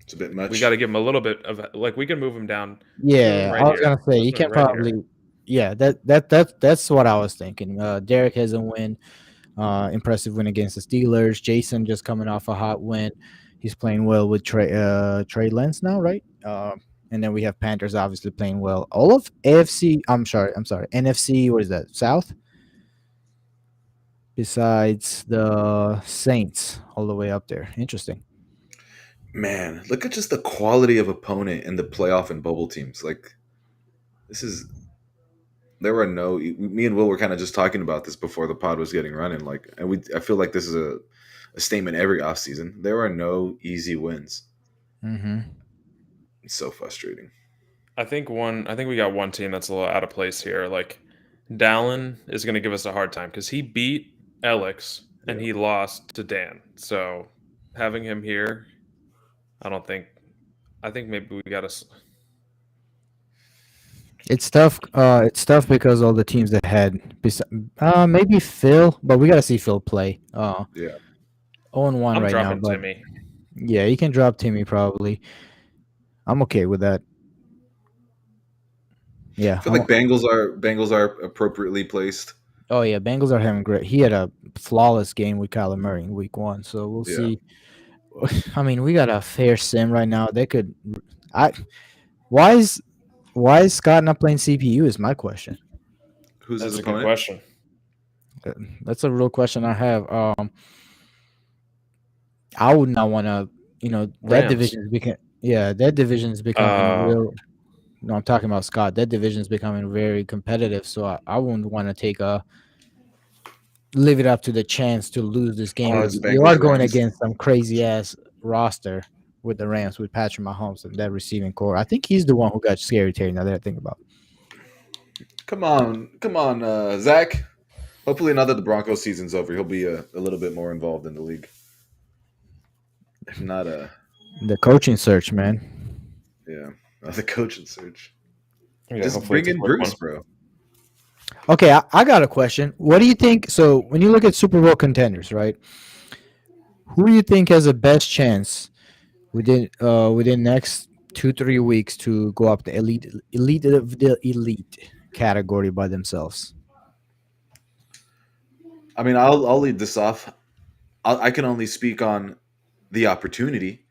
It's a bit much. We got to give him a little bit of like we can move him down. Let's move him yeah, I right was here. gonna say Let's you move can him right here. probably. Yeah, that's what I was thinking. Derek has a win, impressive win against the Steelers. Jason just coming off a hot win. He's playing well with Trey Lance now, right? and then we have Panthers obviously playing well. All of AFC, I'm sorry, NFC. What is that? South. Besides the Saints, all the way up there. Interesting. Man, look at just the quality of opponent in the playoff and bubble teams. Like this is there were no me and Will were kind of just talking about this before the pod was getting running. Like, and I feel like this is a statement every offseason. There are no easy wins. Mm-hmm. It's so frustrating. I think we got one team that's a little out of place here. Like Dallin is going to give us a hard time because he beat Alex and Yeah. he lost to Dan. So having him here, I don't think. I think maybe we got to. It's tough. It's tough because all the teams ahead. Maybe Phil, but we gotta see Phil play. Yeah. 0-1 I'm right now, dropping but Timmy. yeah, you can drop Timmy probably. I'm okay with that. I Yeah. feel like Bengals are appropriately placed. Oh yeah, Bengals are having great. He had a flawless game with Kyler Murray in Week 1, so we'll Yeah. see. I mean, we got a fair sim right now. They could. I why is Scott not playing CPU? Is my question. Who's his That's a good opponent? question. That's a real question I have. I would not want to. That Rams. division is becoming. Yeah, that division is becoming real. No, I'm talking about Scott. That division is becoming very competitive. So I wouldn't want to leave it up to the chance to lose this game. Oh, Or it's you are Bengals going Rams. against some crazy ass roster with the Rams with Patrick Mahomes and that receiving core. I think he's the one who got scary Terry. Now that I think about Come on, Zach. Hopefully, now that the Broncos season's over, he'll be a little bit more involved in the league. If not, the coaching search, man. yeah, the coaching search. Yeah, Just hopefully bring it's a in quick Bruce, one. bro. Okay, I got a question. What do you think? So when you look at Super Bowl contenders, right? Who do you think has the best chance within next 2-3 weeks to go up the elite of the elite category by themselves? I mean, I'll lead this off. I can only speak on the opportunity.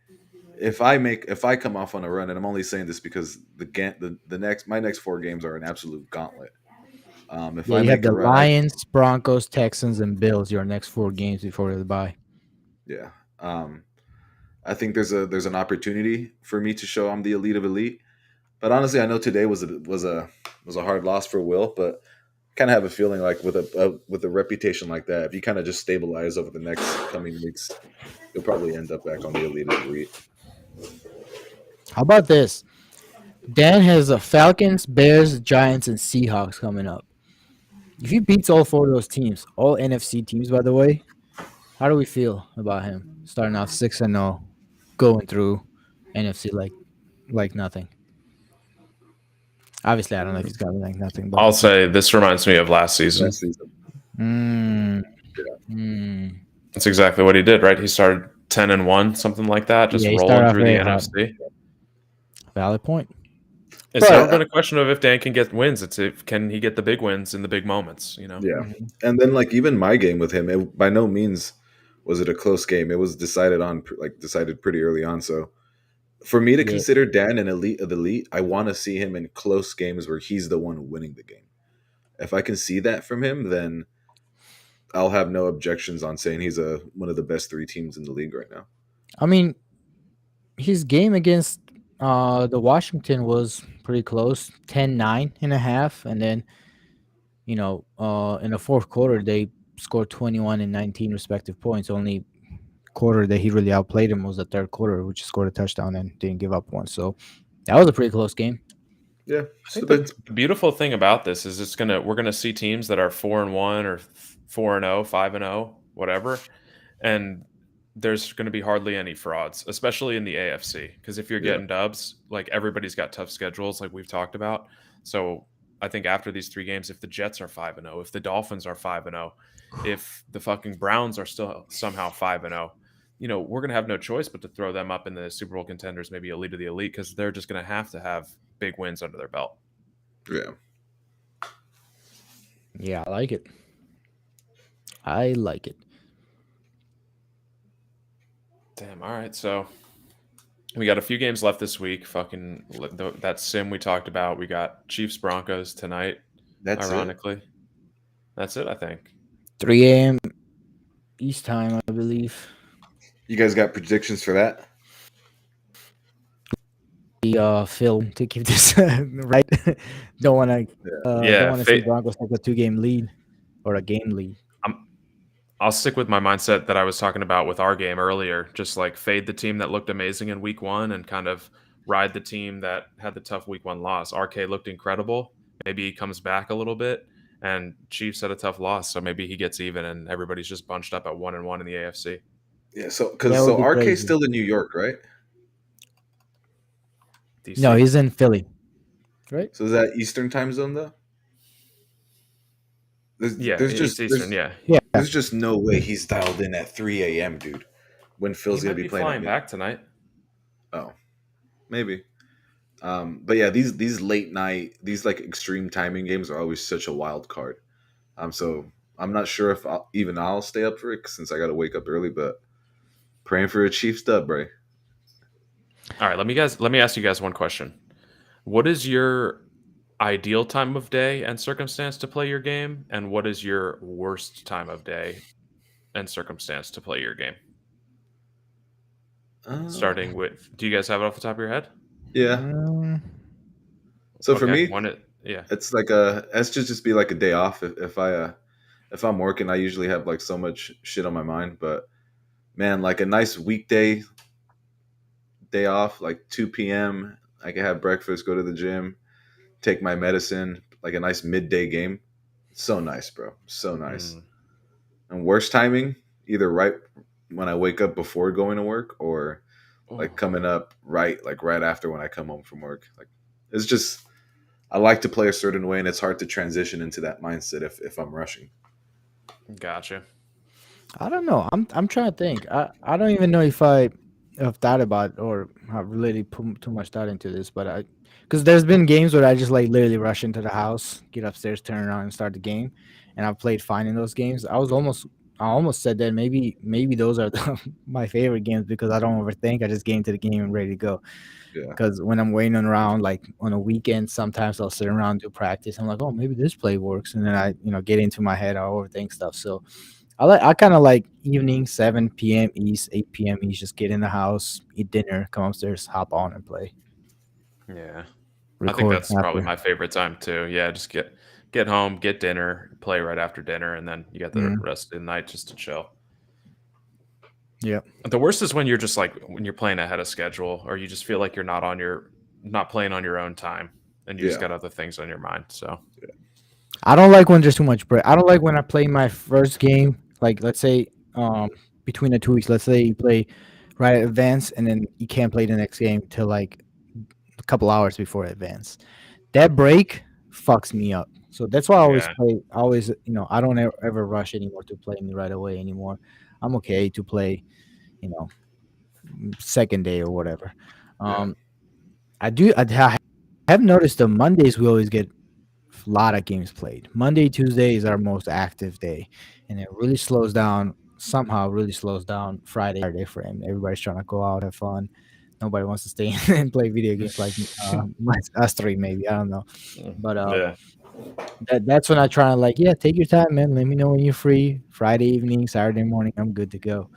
If I come off on a run, and I'm only saying this because the next my next 4 games are an absolute gauntlet. If Yeah, I you have make a the run, I Lions, Broncos, Texans, and Bills. Your next 4 games before the bye. yeah. I think there's an opportunity for me to show I'm the elite of elite. But honestly, I know today was a hard loss for Will, but kind of have a feeling like with a reputation like that, if you kind of just stabilize over the next coming weeks, you'll probably end up back on the elite of elite. How about this? Dan has the Falcons, Bears, Giants, and Seahawks coming up. If he beats all 4 of those teams, all NFC teams, by the way, how do we feel about him starting off 6-0, going through NFC like nothing? Obviously, I don't know if he's got like nothing, but I'll say this reminds me of last season. Last season, mm, mm. That's exactly what he did, right? He started 10-1, something like that, just Yeah, he started rolling off through the very hot. NFC. Valid point. It's But never been a question of if Dan can get wins. It's if can he get the big wins in the big moments. You know. yeah. Mhm. And then like even my game with him, by no means was it a close game. It was decided pretty early on. So for me to Yeah, consider Dan an elite of the elite, I want to see him in close games where he's the one winning the game. If I can see that from him, then I'll have no objections on saying he's one of the best 3 teams in the league right now. I mean, his game against the Washington was pretty close, 10-9 and a half, and then in the fourth quarter they scored 21 and 19 respective points. Only quarter that he really outplayed him was the third quarter, which he scored a touchdown and didn't give up one. So that was a pretty close game. Yeah. I So think the beautiful thing about this is we're gonna see teams that are 4-1 or 4-0, 5-0, whatever, and there's going to be hardly any frauds, especially in the AFC. Because if you're Yeah. getting dubs, like everybody's got tough schedules, like we've talked about. So I think after these 3 games, if the Jets are 5-0, if the Dolphins are 5-0, if the fucking Browns are still somehow 5-0, we're going to have no choice but to throw them up in the Super Bowl contenders, maybe elite of the elite, because they're just going to have big wins under their belt. Yeah. Yeah, I like it. I like it. Damn. All right. So We got a few games left this week. Fucking that sim we talked about. We got Chiefs Broncos tonight. That's it. Ironically, that's it. I think 3 a.m. East time, I believe. You guys got predictions for that? Phil to keep this right. Don't want to. Don't yeah. want to see Broncos take a 2-game lead or a game lead. I'll stick with my mindset that I was talking about with our game earlier. Just like fade the team that looked amazing in week one and kind of ride the team that had the tough week one loss. RK looked incredible. Maybe he comes back a little bit, and Chiefs had a tough loss, so maybe he gets even, and everybody's just bunched up at 1-1 in the AFC. Yeah. So That would be RK's crazy. still in New York, right? DC. No, he's in Philly, right? So is that Eastern time zone though? There's it's Eastern. Yeah. There's just no way he's dialed in at 3 a.m., dude. When Phil's He gonna might be playing flying at back tonight. Oh, maybe. But yeah, these late night, these like extreme timing games are always such a wild card. So I'm not sure if I'll stay up for it since I got to wake up early. But praying for a Chiefs dub, bro. All right, let me ask you guys one question. What is your ideal time of day and circumstance to play your game, and what is your worst time of day and circumstance to play your game? Starting with, do you guys have it off the top of your head? Yeah. So for me, it's like it should just be like a day off. If I'm working, I usually have like so much shit on my mind. But man, like a nice weekday day off, like 2 p.m. I can have breakfast, go to the gym, take my medicine, like a nice midday game. So nice, bro. So nice. And worst timing, either right when I wake up before going to work or like coming up right after when I come home from work. Like it's just I like to play a certain way and it's hard to transition into that mindset if I'm rushing. Gotcha. I don't know. I'm trying to think. I don't even know if I have thought about or have really put too much thought into this, but because there's been games where I just like literally rush into the house, get upstairs, turn around, and start the game, and I've played fine in those games. I almost said that maybe those are my favorite games because I don't overthink. I just get into the game and ready to go. Yeah. Because when I'm waiting around, like on a weekend, sometimes I'll sit around do practice. I'm like, oh, maybe this play works, and then I get into my head. I overthink stuff. So I kind of like evening 7 p.m. East, 8 p.m. East. Just get in the house, eat dinner, come upstairs, hop on, and play. Yeah, Record I think that's after. probably my favorite time too. Yeah, just get home, get dinner, play right after dinner, and then you got the rest of the night just to chill. Yeah. The worst is when you're just like when you're playing ahead of schedule, or you just feel like you're not playing on your own time, and you just got other things on your mind. So I don't like when there's too much break. I don't like when I play my first game. Like let's say between the 2 weeks, let's say you play right at advance, and then you can't play the next game till like a couple hours before advance. That break fucks me up. So that's why I always play. I don't ever rush anymore to play me right away anymore. I'm okay to play, second day or whatever. I have noticed the Mondays we always get a lot of games played. Monday, Tuesday is our most active day, and it really slows down. Somehow, really slows down Friday, Saturday for him. Everybody's trying to go out, have fun. Nobody wants to stay and play video games like us three, maybe. I don't know, but that's when I try to take your time, man. Let me know when you're free. Friday evening, Saturday morning, I'm good to go.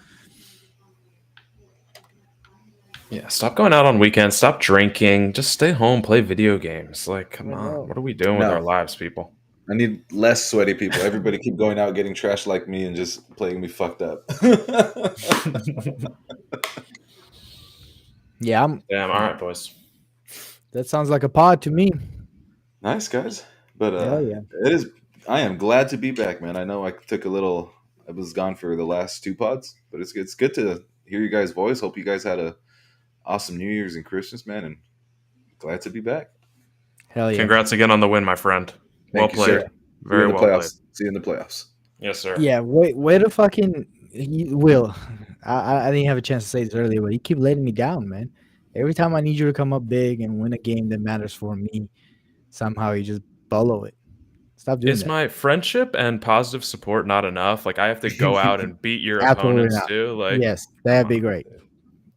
Yeah, stop going out on weekends. Stop drinking. Just stay home, play video games. Like, come on, what are we doing with our lives, people? I need less sweaty people. Everybody keep going out getting trashed like me and just playing me fucked up. Yeah, Damn. All right, boys. That sounds like a pod to me. Nice, guys. But yeah. it is. I am glad to be back, man. I know I took I was gone for the last 2 pods, but it's good to hear you guys' voice. Hope you guys had a awesome New Year's and Christmas, man, and glad to be back. Hell yeah! Congrats again on the win, my friend. Well played. Sir. Very well played. See you in the playoffs. Yes, sir. Yeah, way to fucking Will. I didn't have a chance to say this earlier, but you keep letting me down, man. Every time I need you to come up big and win a game that matters for me, somehow you just blow it. Stop doing that. Is my friendship and positive support not enough? Like I have to go out and beat your opponents too. Like yes, that'd be great.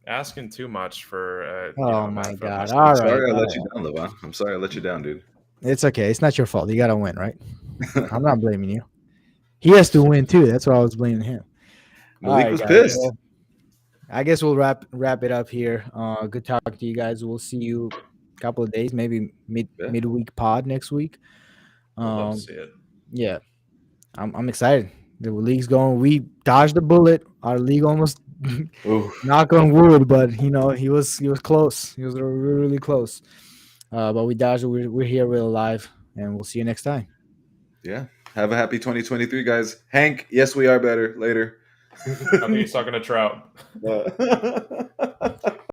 asking too much for Oh an my NFL God! mascot. All I'm right, sorry I all let you right. down, Levon. I'm sorry I let you down, dude. It's okay. It's not your fault. You gotta win, right? I'm not blaming you. He has to win too. That's why I was blaming him. All Malik right, was guys. pissed. Well, I guess we'll wrap it up here. Good talking to you guys. We'll see you a couple of days, maybe Yeah. midweek pod next week. I'd love to see it. Yeah, I'm excited. The league's going. We dodged the bullet. Our league almost Ooh. knock on wood, but he was close. He was really, really close. But we dodged it. We're here. We're alive, and we'll see you next time. Yeah. Have a happy 2023, guys. Hank, yes, we are better. Later. I think he's talking to Trout.